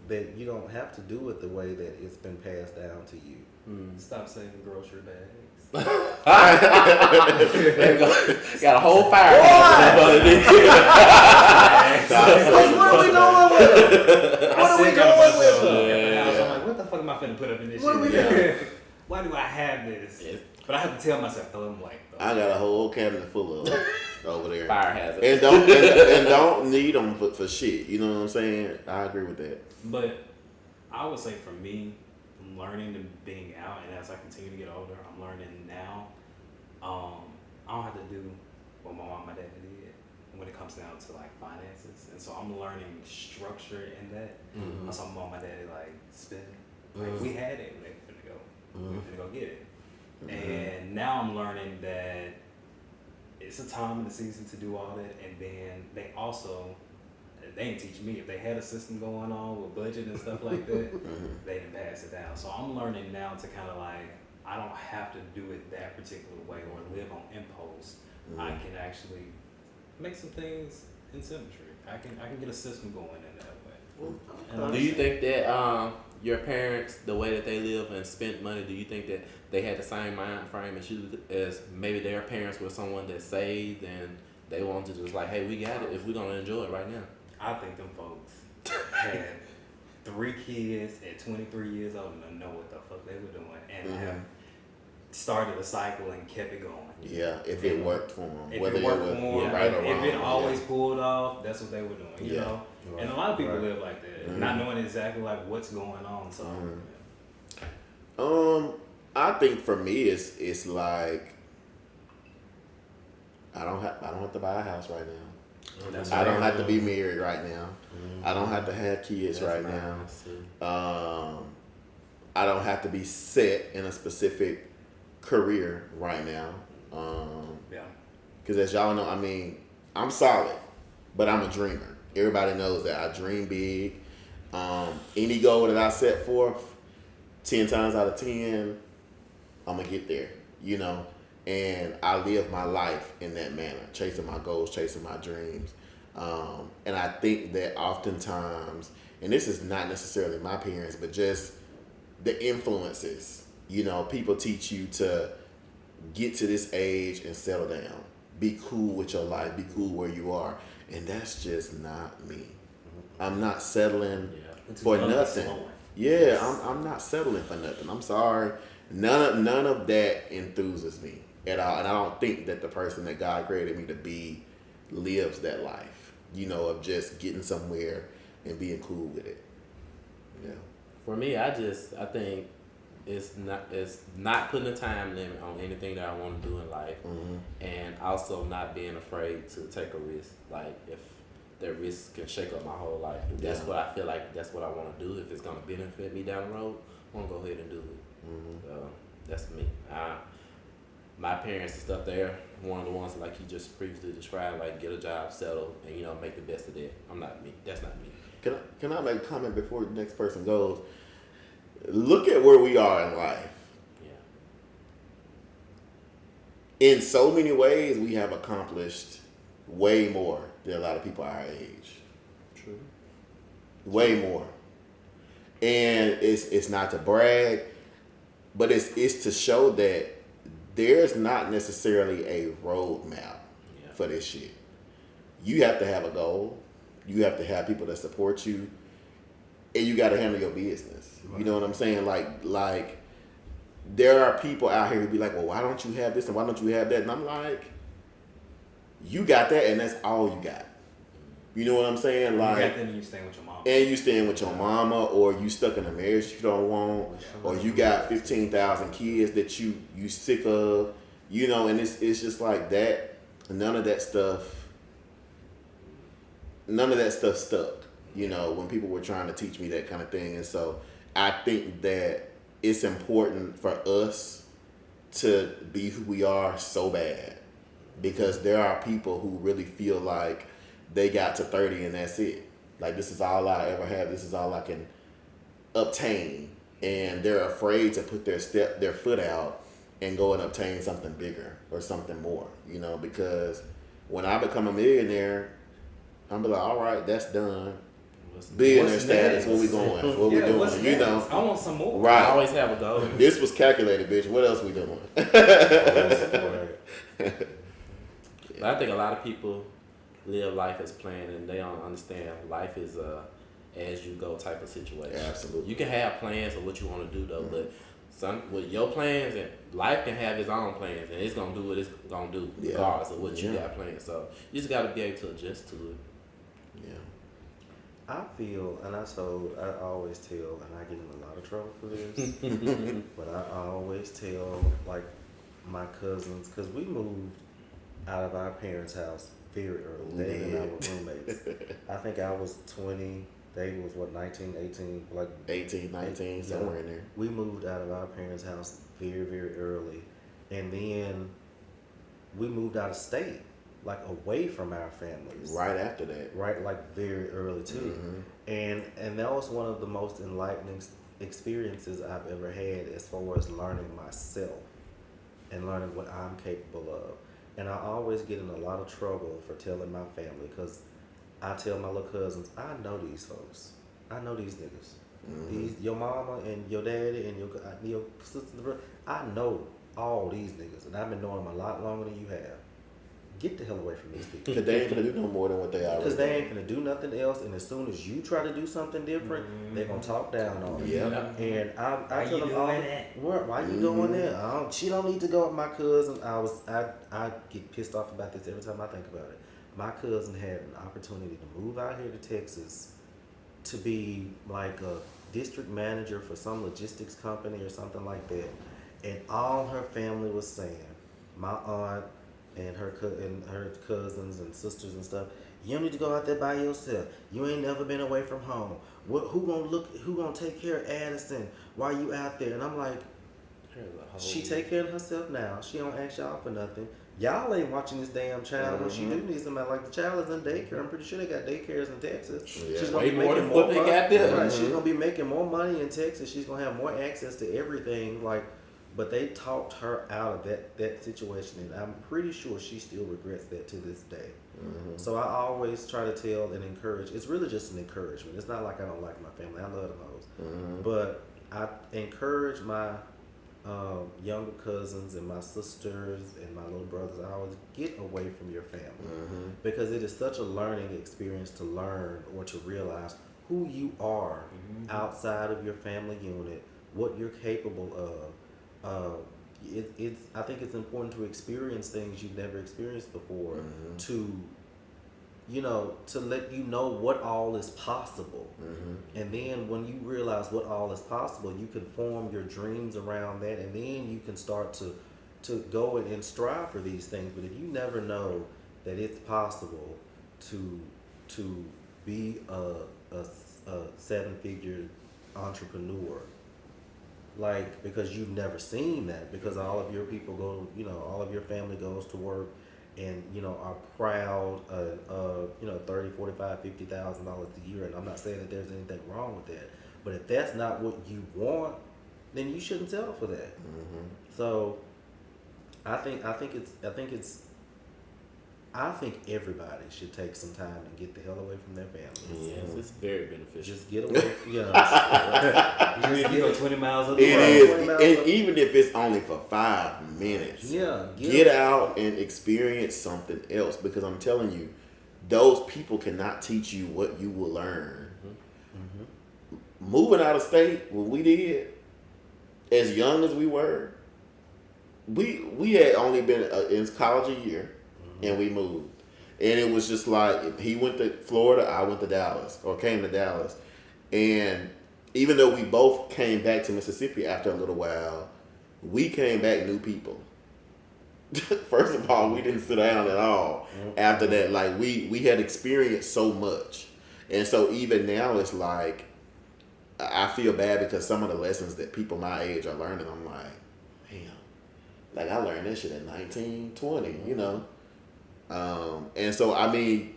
that you don't have to do it the way that it's been passed down to you? Stop saving grocery bags. got a whole fire. Where are we going with it? What are we going with? I'm like, what the fuck am I finna put up in this shit? Why do I have this? But I have to tell myself, throw them like. I got a whole cabinet full of them over there. Fire hazard. And don't need them for shit. You know what I'm saying? I agree with that. But I would say for me, I'm learning and being out, and as I continue to get older, I'm learning now. I don't have to do what my mom and my dad did when it comes down to like finances, and so I'm learning structure in that. So my mom and my daddy like spend. Like, we had it, we finna go. We finna go get it. And now I'm learning that it's a time in the season to do all that, and then they didn't teach me. If they had a system going on with budget and stuff like that, they didn't pass it down. So I'm learning now to kind of like, I don't have to do it that particular way or live on impulse. I can actually make some things in symmetry. I can get a system going in that way. Do you think that your parents, the way that they live and spent money, do you think that they had the same mind frame as maybe their parents were someone that saved and they wanted to just like, hey, we got it if we're going to enjoy it right now? I think them folks had 3 kids at 23 years old and don't know what the fuck they were doing and have started a cycle and kept it going. Yeah, if it worked for them. If it worked for them, right or if wrong, it always pulled off, that's what they were doing, you know? Right. And a lot of people live like that, not knowing exactly like what's going on. So, I think for me, it's like I don't have to buy a house right now. I don't have to be married right now. I don't have to have kids right now. I don't have to be set in a specific career right now. Because as y'all know, I mean, I'm solid, but I'm a dreamer. Everybody knows that I dream big. Any goal that I set forth, 10 times out of 10, I'm going to get there, and I live my life in that manner, chasing my goals, chasing my dreams. And I think that oftentimes, and this is not necessarily my parents, but just the influences, people teach you to get to this age and settle down, be cool with your life, be cool where you are. And that's just not me. I'm not settling for nothing. Yeah, I'm not settling for nothing. I'm sorry. None of that enthuses me at all. And I don't think that the person that God created me to be lives that life, of just getting somewhere and being cool with it. Yeah. For me, I think it's not putting a time limit on anything that I want to do in life, and also not being afraid to take a risk. Like, if that risk can shake up my whole life, that's what I feel like. That's what I want to do. If it's gonna benefit me down the road, I'm gonna go ahead and do it. That's me. My parents and stuff, they're one of the ones like you just previously described, like get a job, settle, and make the best of that. I'm not me. That's not me. Can I make a comment before the next person goes? Look at where we are in life. Yeah. In so many ways, we have accomplished way more than a lot of people our age. True. Way more. And it's not to brag, but it's to show that there's not necessarily a roadmap for this shit. You have to have a goal. You have to have people that support you, and you got to handle your business. Right. You know what I'm saying? Like there are people out here who be like, well, why don't you have this and why don't you have that? And I'm like, you got that, and that's all you got. You know what I'm saying? Like, you got that and you staying with your mama. And you staying with your mama, or you stuck in a marriage you don't want, or you got 15,000 kids that you sick of. You know, and it's just like that. None of that stuff stuck. You know, when people were trying to teach me that kind of thing, and so I think that it's important for us to be who we are so bad, because there are people who really feel like they got to 30 and that's it. Like, this is all I ever have. This is all I can obtain, and they're afraid to put their foot out and go and obtain something bigger or something more. You know, because when I become a millionaire, I'm be like, all right, that's done. Billionaire status, where we going? What we doing? You know, I want some more. Right. I always have a goal. This was calculated, bitch. What else we doing? But I think a lot of people live life as planned, and they don't understand life is a as you go type of situation. Yeah, absolutely. You can have plans of what you want to do though, but with your plans, and life can have its own plans, and it's gonna do what it's gonna do regardless of what you got planned. So you just gotta be able to adjust to it. Yeah. I feel, and I always tell, and I get in a lot of trouble for this, but I always tell, like, my cousins, because we moved out of our parents' house very early. They and I were roommates. I think I was 20, they was, 19, 18, like... 18, 19, somewhere in there. We moved out of our parents' house very, very early, and then we moved out of state. Like, away from our families. Right after that. Right, like, very early, too. Mm-hmm. And that was one of the most enlightening experiences I've ever had as far as learning myself and learning what I'm capable of. And I always get in a lot of trouble for telling my family, because I tell my little cousins, I know these folks. I know these niggas. Mm-hmm. Your mama and your daddy and your sister, I know all these niggas. And I've been knowing them a lot longer than you have. Get the hell away from these people. Because they ain't gonna do no more than what they are. Because they ain't gonna do nothing else, and as soon as you try to do something different, they're gonna talk down on you. Yeah. And I tell them all, why you doing that? She don't need to go with my cousin. I get pissed off about this every time I think about it. My cousin had an opportunity to move out here to Texas to be like a district manager for some logistics company or something like that, and all her family was saying, my aunt and her cousins and sisters and stuff, you don't need to go out there by yourself. You ain't never been away from home. Who gonna take care of Addison while you out there? And I'm like, she take care of herself now. She don't ask y'all for nothing. Y'all ain't watching this damn child when she do need somebody. Like, the child is in daycare. I'm pretty sure they got daycares in Texas. Yeah. She's gonna be making more money. Right. She's gonna be making more money in Texas. She's gonna have more access to everything. Like, but they talked her out of that situation, and I'm pretty sure she still regrets that to this day. Mm-hmm. So I always try to tell and encourage. It's really just an encouragement. It's not like I don't like my family. I love them hoes. Mm-hmm. But I encourage my younger cousins and my sisters and my little brothers. I always get away from your family, because it is such a learning experience to learn or to realize who you are outside of your family unit, what you're capable of. I think it's important to experience things you've never experienced before, to let you know what all is possible. And then when you realize what all is possible, you can form your dreams around that, and then you can start to go and strive for these things. But if you never know that it's possible to be a 7-figure entrepreneur, like, because you've never seen that, because all of your people go, all of your family goes to work and, are proud of, $30,000, $45,000, $50,000 a year. And I'm not saying that there's anything wrong with that, but if that's not what you want, then you shouldn't settle for that. So I think it's I think everybody should take some time and get the hell away from their families. Yes, it's very beneficial. Just get away. Yeah. Even if you go 20 miles up It the road. is, and even if it's only for 5 minutes, Yeah. get out and experience something else. Because I'm telling you, those people cannot teach you what you will learn. Moving out of state, what we did, as young as we were, we had only been in college a year, and we moved. And it was just like, he went to Florida, I went to Dallas, or came to Dallas. And even though we both came back to Mississippi after a little while, we came back new people. First of all, we didn't sit down at all. After that, like, we had experienced so much. And so even now, it's like, I feel bad because some of the lessons that people my age are learning, I'm like, damn. Like, I learned that shit at 19, 20, you know? And so, I mean,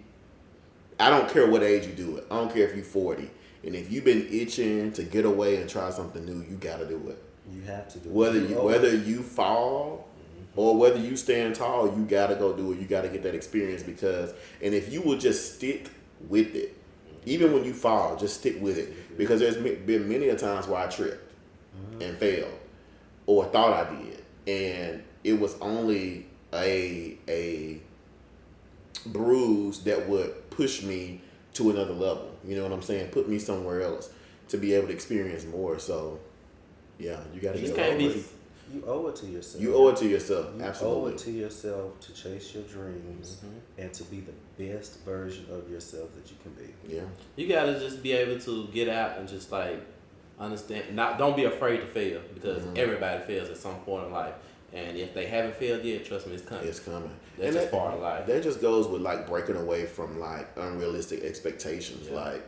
I don't care what age you do it. I don't care if you're 40. And if you've been itching to get away and try something new, you got to do it. You have to do it. Whether you fall or whether you stand tall, you got to go do it. You got to get that experience and if you will just stick with it, even when you fall, just stick with it. Because there's been many a times where I tripped and failed or thought I did. And it was only a bruise that would push me to another level. You know what I'm saying? Put me somewhere else to be able to experience more. So, yeah, you got to get over it. You owe it to yourself. You owe it to yourself. You Absolutely. owe it to yourself to chase your dreams and to be the best version of yourself that you can be. Yeah. You gotta just be able to get out and just like understand. Don't be afraid to fail because everybody fails at some point in life. And if they haven't failed yet, trust me, it's coming. It's coming. That's just part of life. That just goes with like breaking away from like unrealistic expectations. Yeah. Like,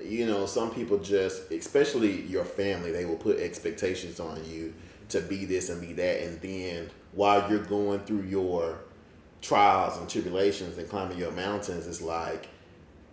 you know, some people just, especially your family, they will put expectations on you to be this and be that. And then while you're going through your trials and tribulations and climbing your mountains, it's like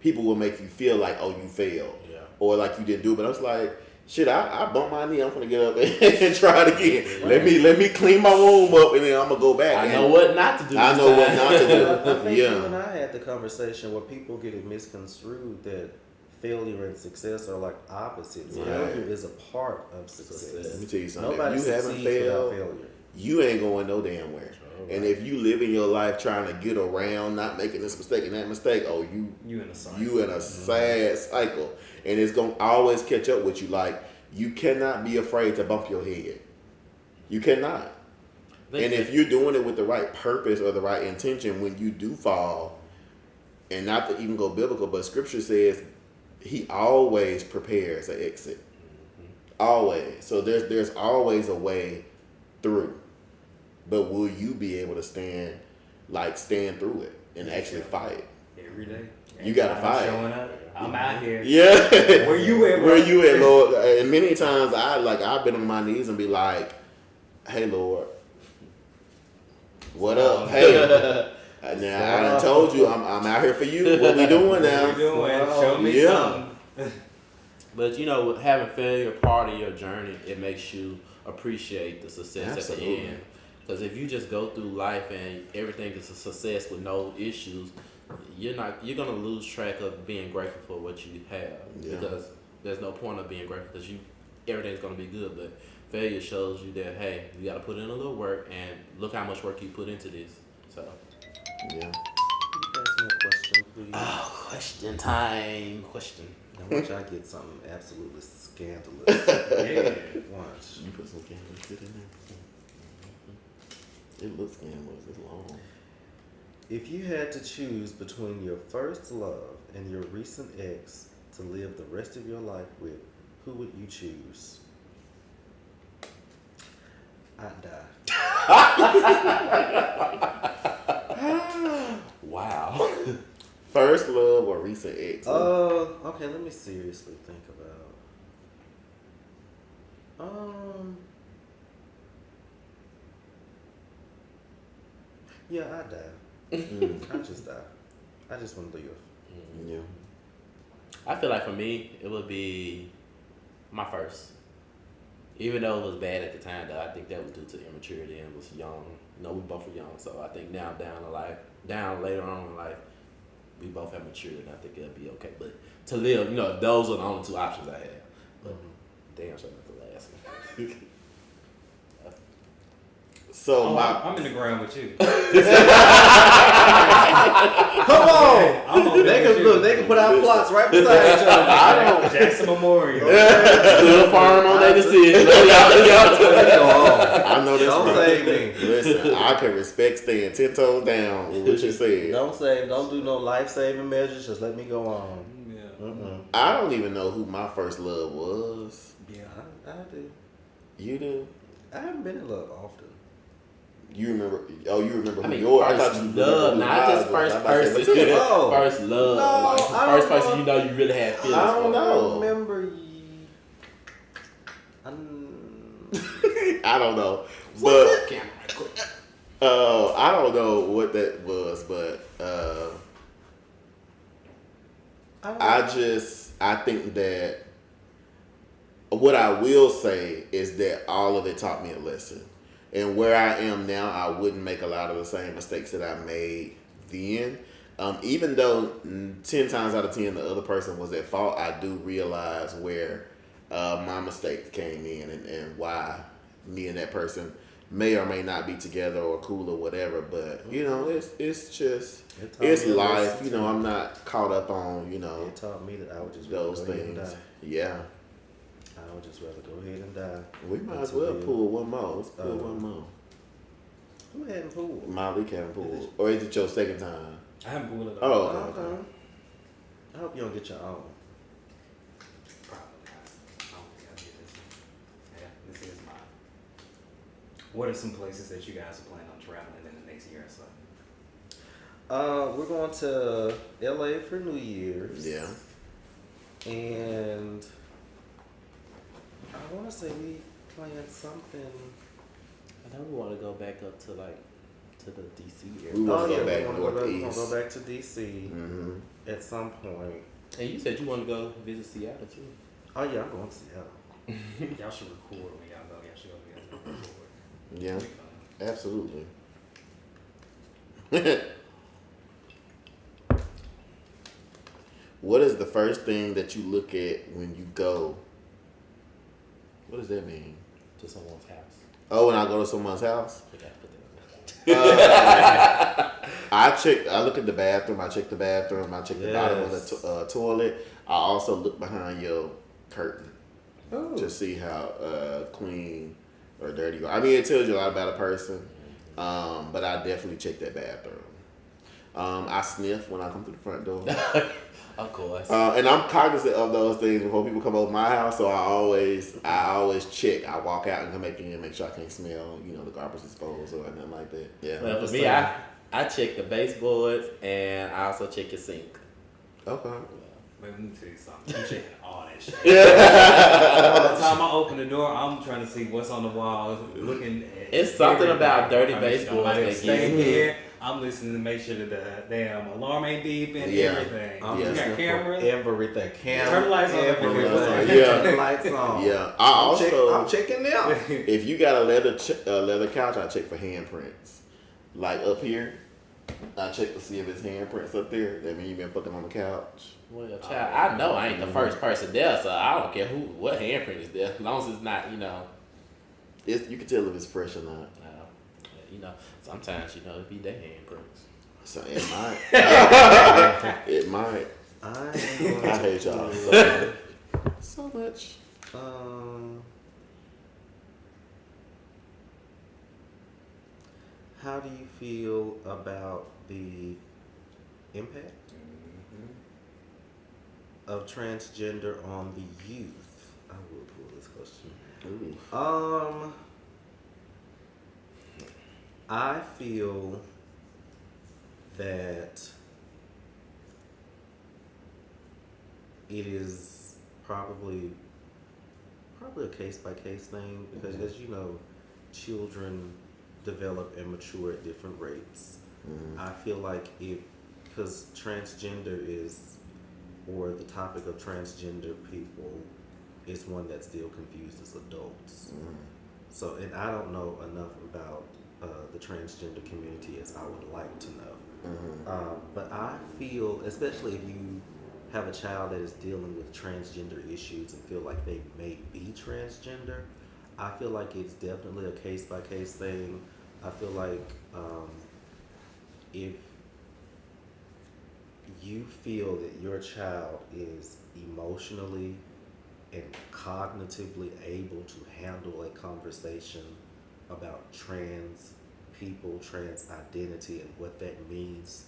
people will make you feel like, oh, you failed. Yeah. Or like you didn't do it. But I was like, shit, I bumped my knee. I'm gonna get up and try it again. Let me clean my womb up, and then I'm gonna go back. I know what not to do. I know what not to do. I think Yeah. you and I had the conversation where people get it misconstrued that failure and success are like opposites. Right. Failure is a part of success. Let me tell you something. Nobody If you haven't succeeds without failed, failure. you ain't going no damn where. Right. And if you live in your life trying to get around, not making this mistake and that mistake, oh, You in a cycle. you in a sad cycle, and it's gonna always catch up with you. Like, you cannot be afraid to bump your head. You cannot. And if you're doing it with the right purpose or the right intention, when you do fall, and not to even go biblical, but Scripture says He always prepares an exit. Always. So there's always a way through. But will you be able to stand through it and actually fight? Every day. You gotta fight. Showing up. I'm out here. Yeah. Where you at, bro? Where you at, Lord? And many times I've been on my knees and be like, hey, Lord, what up? Hey. Now I done told you I'm out here for you. What we doing now? What we doing? Show me something. But you know, having failure part of your journey, it makes you appreciate the success at the end. Because if you just go through life and everything is a success with no issues, you're gonna lose track of being grateful for what you have. Yeah. Because there's no point of being grateful because everything's gonna be good. But failure shows you that, hey, you gotta put in a little work, and look how much work you put into this. So Yeah. Ask me a question, please. question time. Question. Now watch I get something absolutely scandalous. Yeah. Watch. You put some scandalous shit in there. It looks scandalous. It's long. If you had to choose between your first love and your recent ex to live the rest of your life with, who would you choose? I'd die. Wow. First love or recent ex? Okay, let me seriously think about. Yeah, I'd die. I just die. I just want to live. Yeah. I feel like for me, it would be my first. Even though it was bad at the time, though, I think that was due to immaturity and was young. You know, we both were young, so I think now down the life, down later on in life, we both have matured, and I think it'll be okay. But to live, those are the only two options I have. But damn, sure not the last one. So I'm in the ground with you. Come on, they can put out plots right beside each other. I don't. Jackson Memorial. Still firm on their decision. I know this. Don't save me. Listen, I can respect staying 10 toes down with what you said. Don't do no life-saving measures. Just let me go on. Yeah. I don't even know who my first love was. Yeah, I do. You do? I haven't been in love often. You remember? Oh, you remember who I mean, yours? I first thought you love, remember not just first person. First love, like first person you really had feelings I don't for. know. I remember. I don't know, but I don't know what that was, but I think that what I will say is that all of it taught me a lesson. And where I am now, I wouldn't make a lot of the same mistakes that I made then. Even though 10 times out of 10 the other person was at fault, I do realize where my mistakes came in and why me and that person may or may not be together or cool or whatever. But it's just it's life. I'm not caught up on It taught me that I would just those rather go ahead and things. die. Yeah. I would just rather go ahead and die. We might as well pull one more. Let's pull one more. Who hadn't pulled? Malik haven't pulled. Or is it your second time? I haven't pulled it. Oh, okay. I hope you don't get your own. Probably not. I don't think I'll get this one. Yeah, this is mine. What are some places that you guys are planning on traveling in the next year or so? We're going to LA for New Year's. Yeah. And I want to say we planned something. I know we want to go back up to the DC area. We want to go back we're gonna northeast. go back to DC at some point. And you said you want to go visit Seattle too. Oh yeah, I'm going to Seattle. Y'all should record when y'all go. Y'all should go together and record. Yeah, absolutely. What is the first thing that you look at when you go? What does that mean? To someone's house. Oh, when I go to someone's house? I gotta put that I look at the bathroom. I check the bathroom. I check the bottom of the toilet. I also look behind your curtain to see how clean or dirty you are. I mean, it tells you a lot about a person, but I definitely check that bathroom. I sniff when I come to the front door. Of course. And I'm cognizant of those things before people come over my house, so I always check. I walk out and come back in and make sure I can't smell, the garbage disposal or nothing like that. Yeah. Well, for me, I check the baseboards and I also check your sink. Okay. Wait, let me tell you something. I'm checking all that shit. All the time I open the door, I'm trying to see what's on the walls, looking at It's something about dirty baseboards that gets stay me. here. I'm listening to make sure that the damn alarm ain't beeping, everything. I'm You got listening cameras? for everything. Turn the lights on. Everything. Yeah. Turn the lights on. Yeah. I'm checking them. If you got a leather couch, I check for handprints. Like up here, I check to see if it's handprints up there. That means you've been fucking on the couch. Well, child, I know I ain't the first person there, so I don't care what handprint is there, as long as it's not, You can tell if it's fresh or not. Sometimes, it be their handprints. So it might. It might. I hate y'all so much. How do you feel about the impact of transgender on the youth? I will pull this question. Ooh. I feel that it is probably a case by case thing because, as you know, children develop and mature at different rates. I feel like because transgender or the topic of transgender people is one that still confused as adults. So, and I don't know enough about the transgender community as I would like to know. But I feel, especially if you have a child that is dealing with transgender issues and feel like they may be transgender, I feel like it's definitely a case by case thing. I feel like if you feel that your child is emotionally and cognitively able to handle a conversation about trans people, trans identity, and what that means,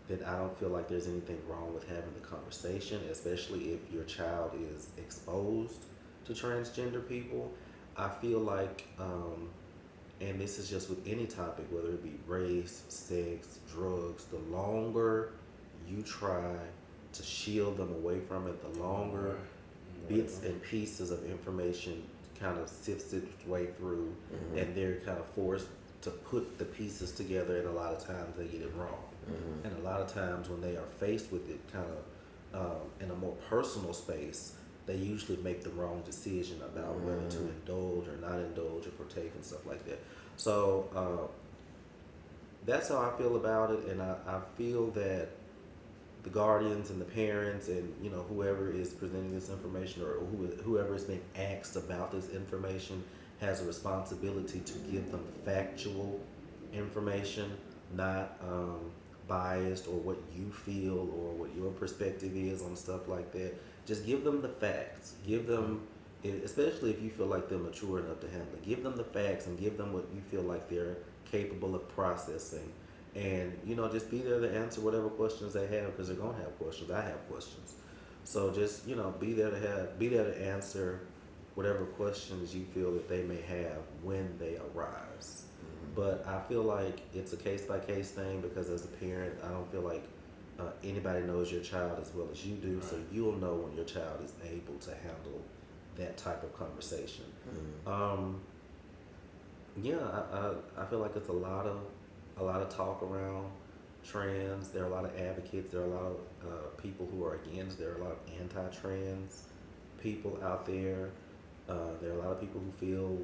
then I don't feel like there's anything wrong with having the conversation, especially if your child is exposed to transgender people. I feel like, and this is just with any topic, whether it be race, sex, drugs, the longer you try to shield them away from it, the longer bits and pieces of information kind of sifts its way through, and they're kind of forced to put the pieces together, and a lot of times they get it wrong. And a lot of times when they are faced with it kind of in a more personal space, they usually make the wrong decision about whether to indulge or not indulge or partake and stuff like that. So that's how I feel about it, and I feel that the guardians and the parents and whoever is presenting this information or whoever is being asked about this information has a responsibility to give them factual information, not biased or what you feel or what your perspective is on stuff like that. Just give them the facts. Give them, especially if you feel like they're mature enough to handle it, give them the facts and give them what you feel like they're capable of processing. And just be there to answer whatever questions they have, because they're gonna have questions. I have questions, so just be there to answer whatever questions you feel that they may have when they arise. But I feel like it's a case by case thing, because as a parent, I don't feel like anybody knows your child as well as you do. Right. So you'll know when your child is able to handle that type of conversation. I feel like it's a lot of talk around trans. There are a lot of advocates. There are a lot of people who are against. There are a lot of anti-trans people out there. There are a lot of people who feel,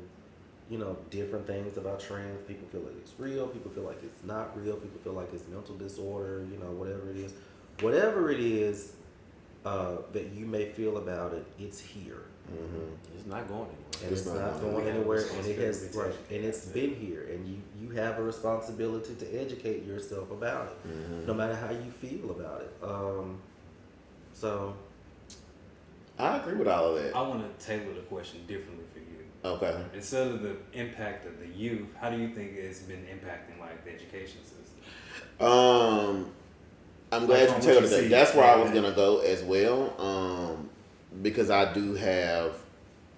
different things about trans. People feel like it's real. People feel like it's not real. People feel like it's mental disorder. Whatever it is. Whatever it is that you may feel about it, it's here. It's not going anywhere. And it's not going anywhere, and it has and it's been here, and you have a responsibility to educate yourself about it, no matter how you feel about it. So I agree with all of that. I want to tailor the question differently for you. Okay. Instead of the impact of the youth, how do you think it's been impacting like the education system? I'm glad you tailored that. That's where I was gonna go as well. Because I do have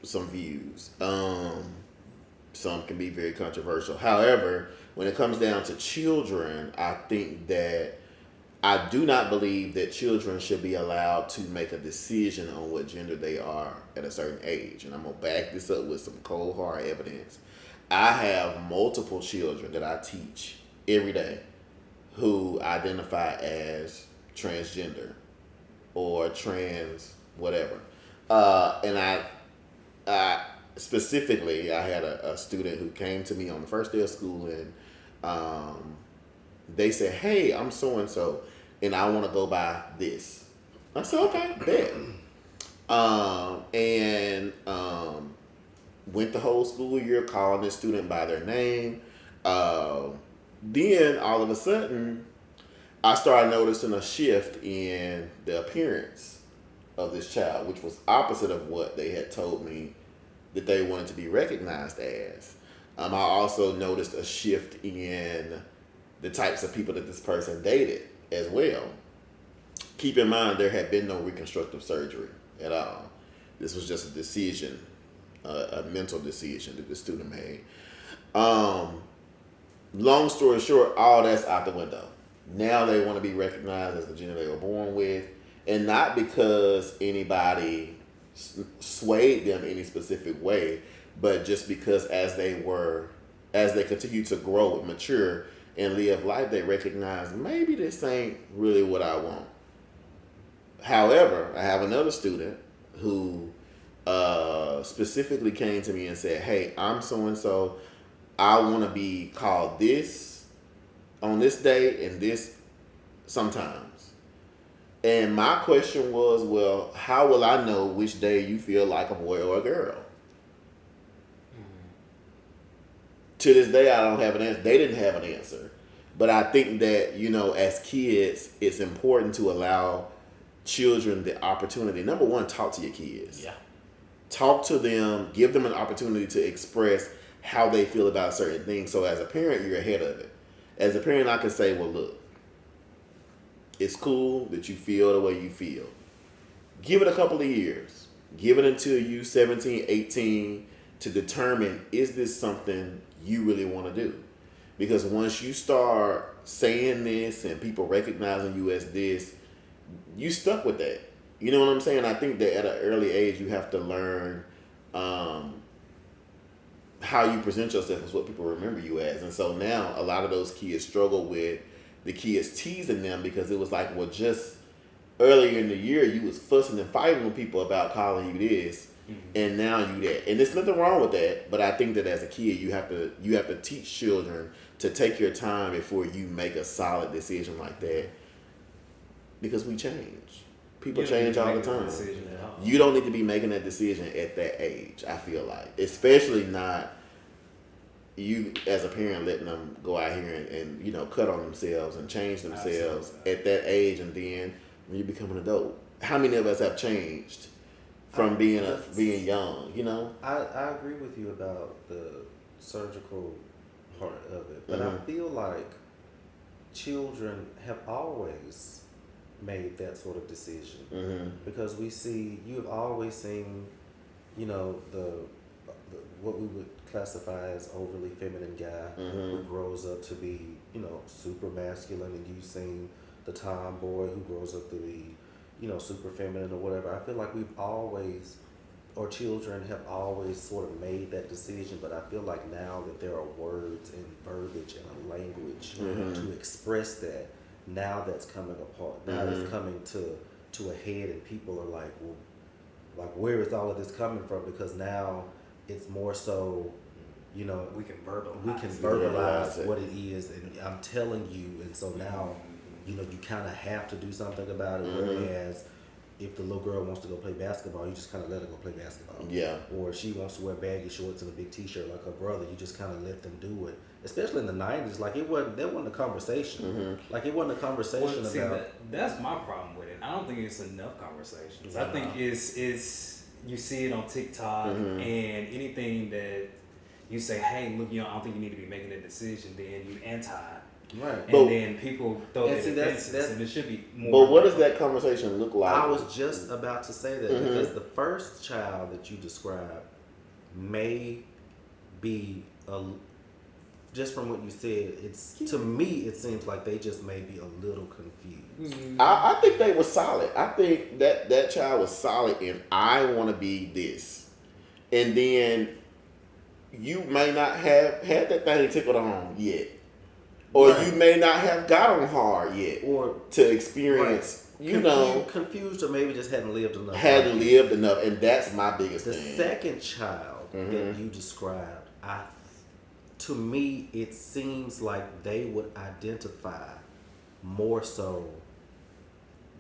some views. Some can be very controversial. However, when it comes down to children, I think that I do not believe that children should be allowed to make a decision on what gender they are at a certain age. And I'm going to back this up with some cold hard evidence. I have multiple children that I teach every day who identify as transgender or trans whatever. And I specifically, I had a student who came to me on the first day of school, and they said, "Hey, I'm so-and-so, and I want to go by this." I said, "Okay, bet." Went the whole school year calling this student by their name. Then all of a sudden, I started noticing a shift in the appearance of this child, which was opposite of what they had told me that they wanted to be recognized as. I also noticed a shift in the types of people that this person dated as well. Keep in mind, there had been no reconstructive surgery at all. This was just a decision, a mental decision that the student made. Long story short, all that's out the window. Now they want to be recognized as the gender they were born with, and not because anybody swayed them any specific way, but just because as they continue to grow and mature and live life, they recognize maybe this ain't really what I want. However, I have another student who specifically came to me and said, "Hey, I'm so-and-so. I want to be called this, on this day and this sometimes. And my question was, well, how will I know which day you feel like a boy or a girl? To this day, I don't have an answer. They didn't have an answer. But I think that, as kids, it's important to allow children the opportunity. Number one, talk to your kids. Yeah. Talk to them, give them an opportunity to express how they feel about certain things. So as a parent, you're ahead of it. As a parent, I can say, well, look, it's cool that you feel the way you feel. Give it a couple of years. Give it until you 17, 18 to determine, is this something you really want to do? Because once you start saying this and people recognizing you as this, you stuck with that. You know what I'm saying? I think that at an early age, you have to learn how you present yourself is what people remember you as. And so now a lot of those kids struggle with the kids teasing them because it was like, well, just earlier in the year, you was fussing and fighting with people about calling you this, and now you that. And there's nothing wrong with that, but I think that as a kid, you have to teach children to take your time before you make a solid decision like that, because we change. People change all the time. You don't need to be making that decision at that age, I feel like. Especially not you as a parent letting them go out here and cut on themselves and change themselves at that age, and then when you become an adult. How many of us have changed from being young, I agree with you about the surgical part of it, but I feel like children have always made that sort of decision because you have always seen, the what we would classify as overly feminine guy who grows up to be, super masculine, and you've seen the tomboy who grows up to be, super feminine or whatever. I feel like children have always sort of made that decision, but I feel like now that there are words and verbiage and a language to express that, now that's coming apart. Now it's coming to a head, and people are like, well, like, where is all of this coming from? Because now it's more so, we can verbalize what it is, and I'm telling you, and so now, you kind of have to do something about it. Whereas if the little girl wants to go play basketball, you just kind of let her go play basketball. Yeah. Or if she wants to wear baggy shorts and a big T-shirt like her brother, you just kind of let them do it. Especially in the 90s, like that wasn't a conversation. Like it wasn't a conversation about. That's my problem with it. I don't think it's enough conversations. I think it's you see it on TikTok and anything that you say, hey, look, I don't think you need to be making a decision. Then you anti. Right. And then people throw it in defenses, and it should be more. But what does that conversation look like? I was just about to say that because the first child that you described may be just from what you said, to me it seems like they just may be a little confused. I think they were solid. I think that child was solid in, I want to be this. And then you may not have had that thing tickled on yet. Or you may not have got on hard yet, or to experience, confused, or maybe just hadn't lived enough. And that's my biggest thing. The second child that you described, to me, it seems like they would identify more so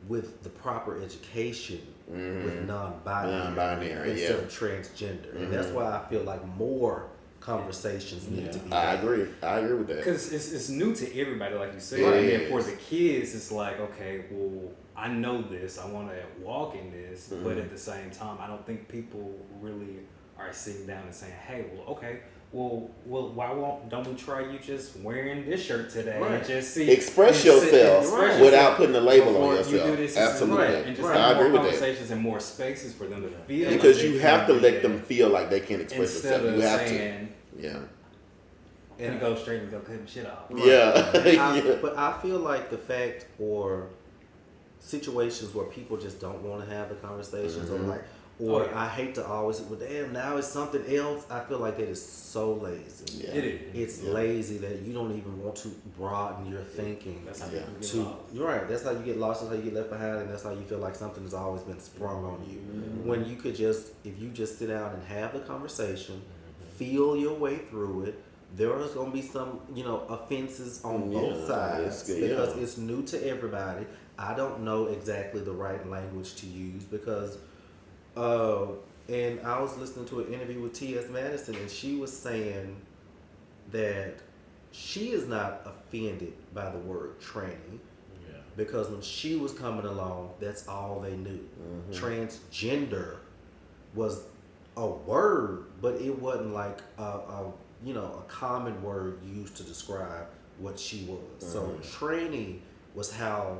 with the proper education with non-binary instead of transgender, and that's why I feel like more conversations need to be I agree with that, because it's new to everybody, like you said. And then for the kids, it's like, okay, well, I know this, I want to walk in this, but at the same time, I don't think people really are sitting down and saying, hey, well, okay, well, why don't we try you just wearing this shirt today and just see, express yourself without putting a label on yourself. Absolutely. And just have more conversations and more spaces for them to feel, because you have to let them feel like they can express themselves. You have to. Yeah. And it goes straight and go cut the shit off. Yeah. But I feel like the fact or situations where people just don't want to have the conversations I hate to always, well, damn, now it's something else. I feel like that is so lazy. Yeah. It is. It's lazy that you don't even want to broaden your thinking. That's how you get lost. You're right. That's how you get lost. That's how you get left behind, and that's how you feel like something has always been sprung on you. When you could if you just sit down and have the conversation, feel your way through it, There's gonna be some, offenses on both sides because it's new to everybody. I don't know exactly the right language to use because, and I was listening to an interview with T.S. Madison, and she was saying that she is not offended by the word tranny because when she was coming along, that's all they knew. Transgender was a word, but it wasn't like a common word used to describe what she was. So tranny was how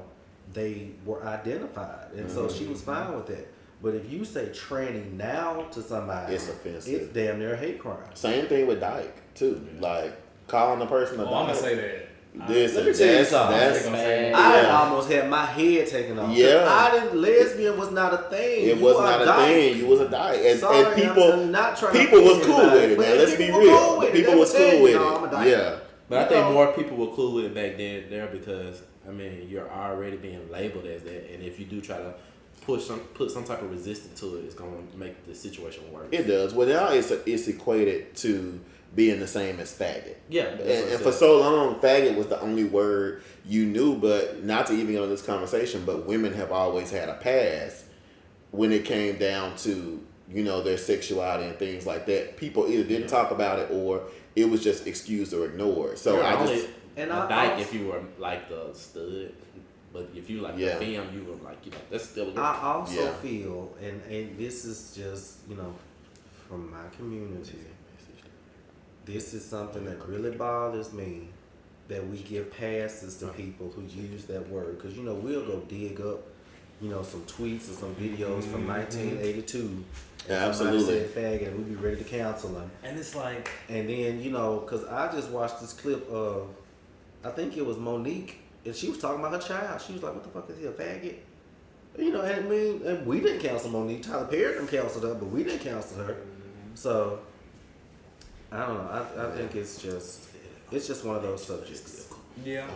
they were identified, and so she was fine with it. But if you say tranny now to somebody, it's offensive. It's damn near a hate crime. Same thing with dyke too. Like calling a person a dyke. I'm gonna say that. Let me tell you something. I almost had my head taken off. Yeah. Lesbian was not a thing. It was not a thing. You was a dyke. And people was cool with it, man. Let's be real. People was cool with it. Yeah. But I think more people were cool with it back then there because, you're already being labeled as that. And if you do try to put some type of resistance to it, it's going to make the situation worse. It does. Well, now it's equated to being the same as faggot. Yeah. And for so long, faggot was the only word you knew, but not to even go into this conversation, but women have always had a pass when it came down to, their sexuality and things like that. People either didn't talk about it or it was just excused or ignored. So dyke if you were like the stud. But if you like the femme, you were like, that's still a good. I also feel, and this is just, from my community, this is something that really bothers me, that we give passes to people who use that word. Because, we'll go dig up, some tweets or some videos from 1982. Absolutely. Somebody said faggot, and we'd be ready to cancel them. And it's like... And then, because I just watched this clip of, I think it was Monique, and she was talking about her child. She was like, what the fuck is he, a faggot? And we didn't cancel Monique. Tyler Perry didn't cancel her, but we didn't cancel her. So... I don't know. I think it's just one of those subjects. Yeah.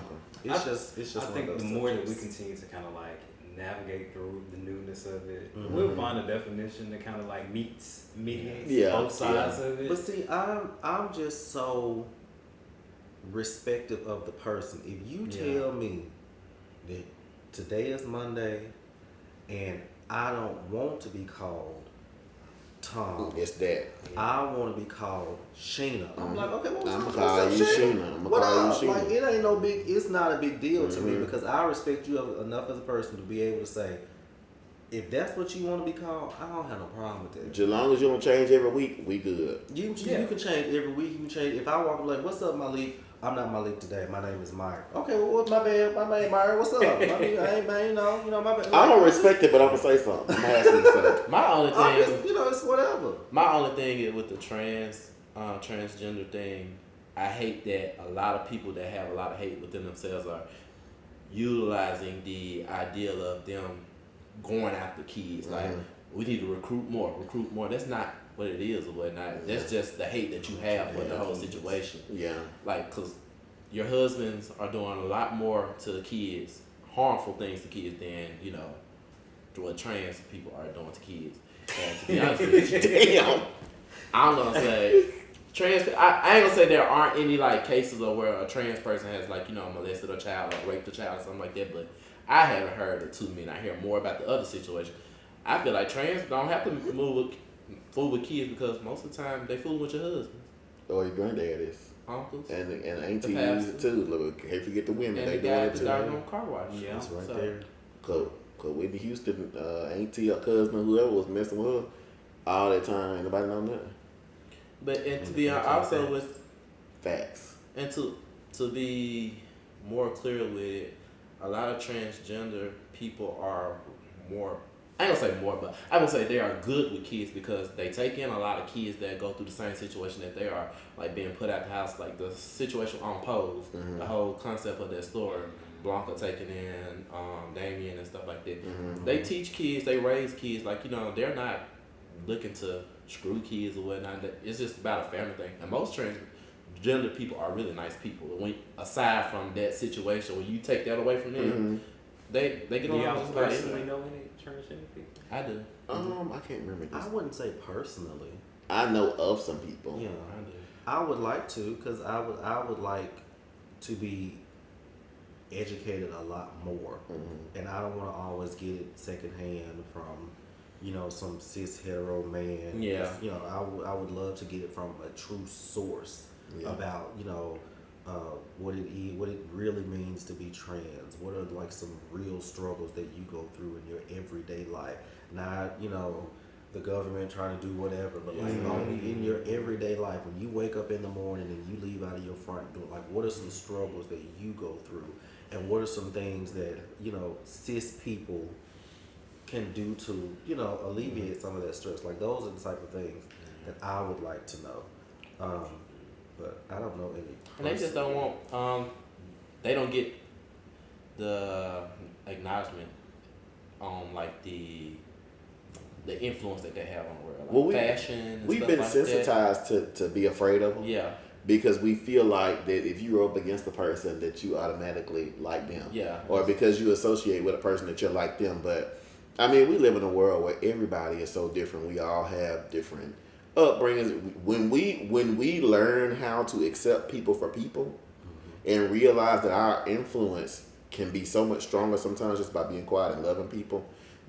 It's just I one think of those the more subjects. that we continue to kind of like navigate through the newness of it, we'll find a definition that kind of like mediates both sides of it. But see, I'm just so respective of the person. If you tell me that today is Monday and I don't want to be called Tom, it's that. I want to be called Sheena. I'm like, okay, what's I'm up? gonna call you Sheena. I'm gonna call you Sheena. Like, it ain't no big. It's not a big deal to me because I respect you enough as a person to be able to say, if that's what you want to be called, I don't have no problem with that. As long as you don't change every week, we good. You can change every week. You can change. If I walk up like, what's up, Malik? I'm not Malik today. My name is Myra. Okay, well, what's my bad? My name Myra. What's up? I ain't man, my bad. I don't respect it, but I'm gonna say something. I'm gonna ask you to say. My only thing, it's whatever. My only thing is with the transgender thing. I hate that a lot of people that have a lot of hate within themselves are utilizing the ideal of them going after kids. Like, we need to recruit more. That's not what it is or whatnot. That's just the hate that you have for the whole situation. Yeah. Like, because your husbands are doing a lot more to kids, harmful things to kids than, what trans people are doing to kids. And to be honest with you, damn, I'm going to say, I ain't gonna say there aren't any like cases of where a trans person has molested a child or raped a child or something like that, but I haven't heard it too many. I hear more about the other situation. I feel like trans don't have to fool with kids because most of the time they fool with your husband or your granddaddies, uncles, and aunties use it too. Look, can't forget the women. And they the guy doing it too. The doggone car wash. Yeah, that's right there. Cause Whitney Houston, auntie or cousin or whoever was messing with her all that time. Ain't nobody know nothing. But and to be also with facts and to be more clear with it, a lot of transgender people are more. I ain't gonna say more, but I would say they are good with kids because they take in a lot of kids that go through the same situation that they are, like being put out the house, like the situation on Pose, the whole concept of that story, Blanca taking in Damien and stuff like that. They teach kids, they raise kids, like they're not looking to screw kids or whatnot. It's just about a family thing. And most transgender people are really nice people. When aside from that situation, when you take that away from them, they get along just about personally know any transgender people? I do. I can't remember this. I wouldn't say personally. I know of some people. Yeah, I do. I would like to, because I would like to be educated a lot more, and I don't want to always get it secondhand from, some cis hetero man. Yeah. I would love to get it from a true source about what it really means to be trans. What are like some real struggles that you go through in your everyday life? Not the government trying to do whatever, but like only in your everyday life, when you wake up in the morning and you leave out of your front door, like what are some struggles that you go through, and what are some things that cis people can do to alleviate some of that stress. Like those are the type of things that I would like to know, but I don't know any. And they just don't want they don't get the acknowledgement on like the influence that they have on the world, like fashion. And we've stuff been like sensitized to be afraid of them. Yeah. Because we feel like that if you are up against the person that you automatically like them. Yeah. Or because you associate with a person that you're like them. But I mean, we live in a world where everybody is so different. We all have different upbringings. When we learn how to accept people for people and realize that our influence can be so much stronger sometimes just by being quiet and loving people,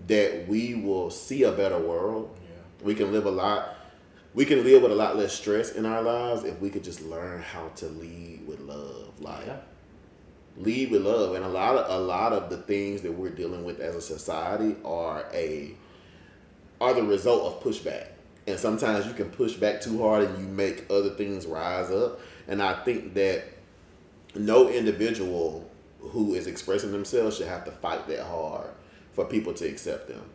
that we will see a better world. Yeah. We can live with a lot less stress in our lives if we could just learn how to lead with love. Lead with love. And a lot of the things that we're dealing with as a society are the result of pushback. And sometimes you can push back too hard and you make other things rise up. And I think that no individual who is expressing themselves should have to fight that hard for people to accept them.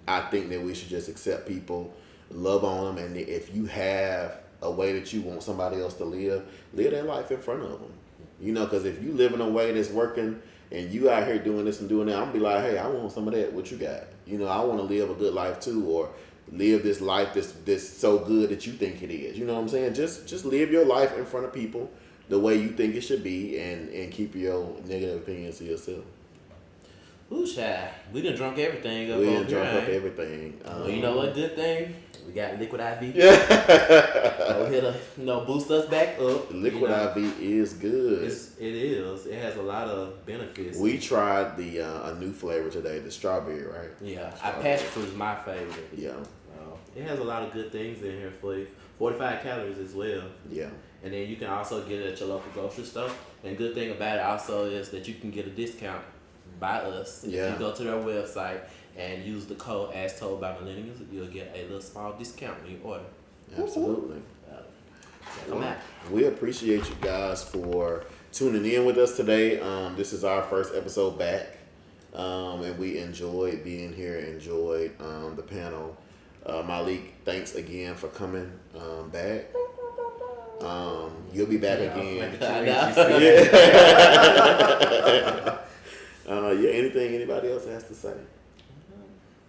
I think that we should just accept people, love on them, and if you have a way that you want somebody else to live their life in front of them. Because if you live in a way that's working and you out here doing this and doing that, I'm gonna be like, hey, I want some of that. What you got? I want to live a good life too, or live this life that's so good that you think it is. You know what I'm saying? Just live your life in front of people the way you think it should be, and keep your negative opinions to yourself. Ooh, child. We done drunk everything up. We done drunk up everything. Well, you know what good thing? We got Liquid IV. Yeah. Here to boost us back up. Liquid IV is good. It is. It has a lot of benefits. We tried a new flavor today, the strawberry, right? Yeah. Passion fruit is my favorite. Yeah. It has a lot of good things in here for you. 45 calories as well. Yeah. And then you can also get it at your local grocery store. And good thing about it also is that you can get a discount by us. Yeah. If you go to their website and use the code as told by Millennials, you'll get a little small discount when you order. Absolutely. Come out. We appreciate you guys for tuning in with us today. This is our first episode back, and we enjoyed being here, enjoyed the panel. Malik, thanks again for coming back. You'll be back again. Anything anybody else has to say?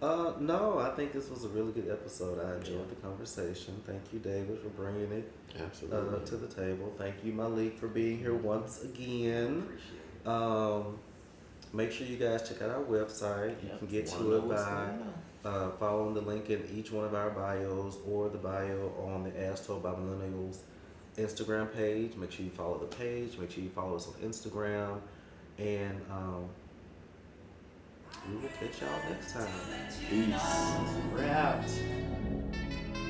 No, I think this was a really good episode. I enjoyed the conversation. Thank you, David, for bringing it to the table. Thank you, Malik, for being here once again. Make sure you guys check out our website. You can get to it by following the link in each one of our bios or the bio on the As Told by Millennials Instagram page. Make sure you follow the page. Make sure you follow us on Instagram. And we will catch y'all next time. Peace. We're out.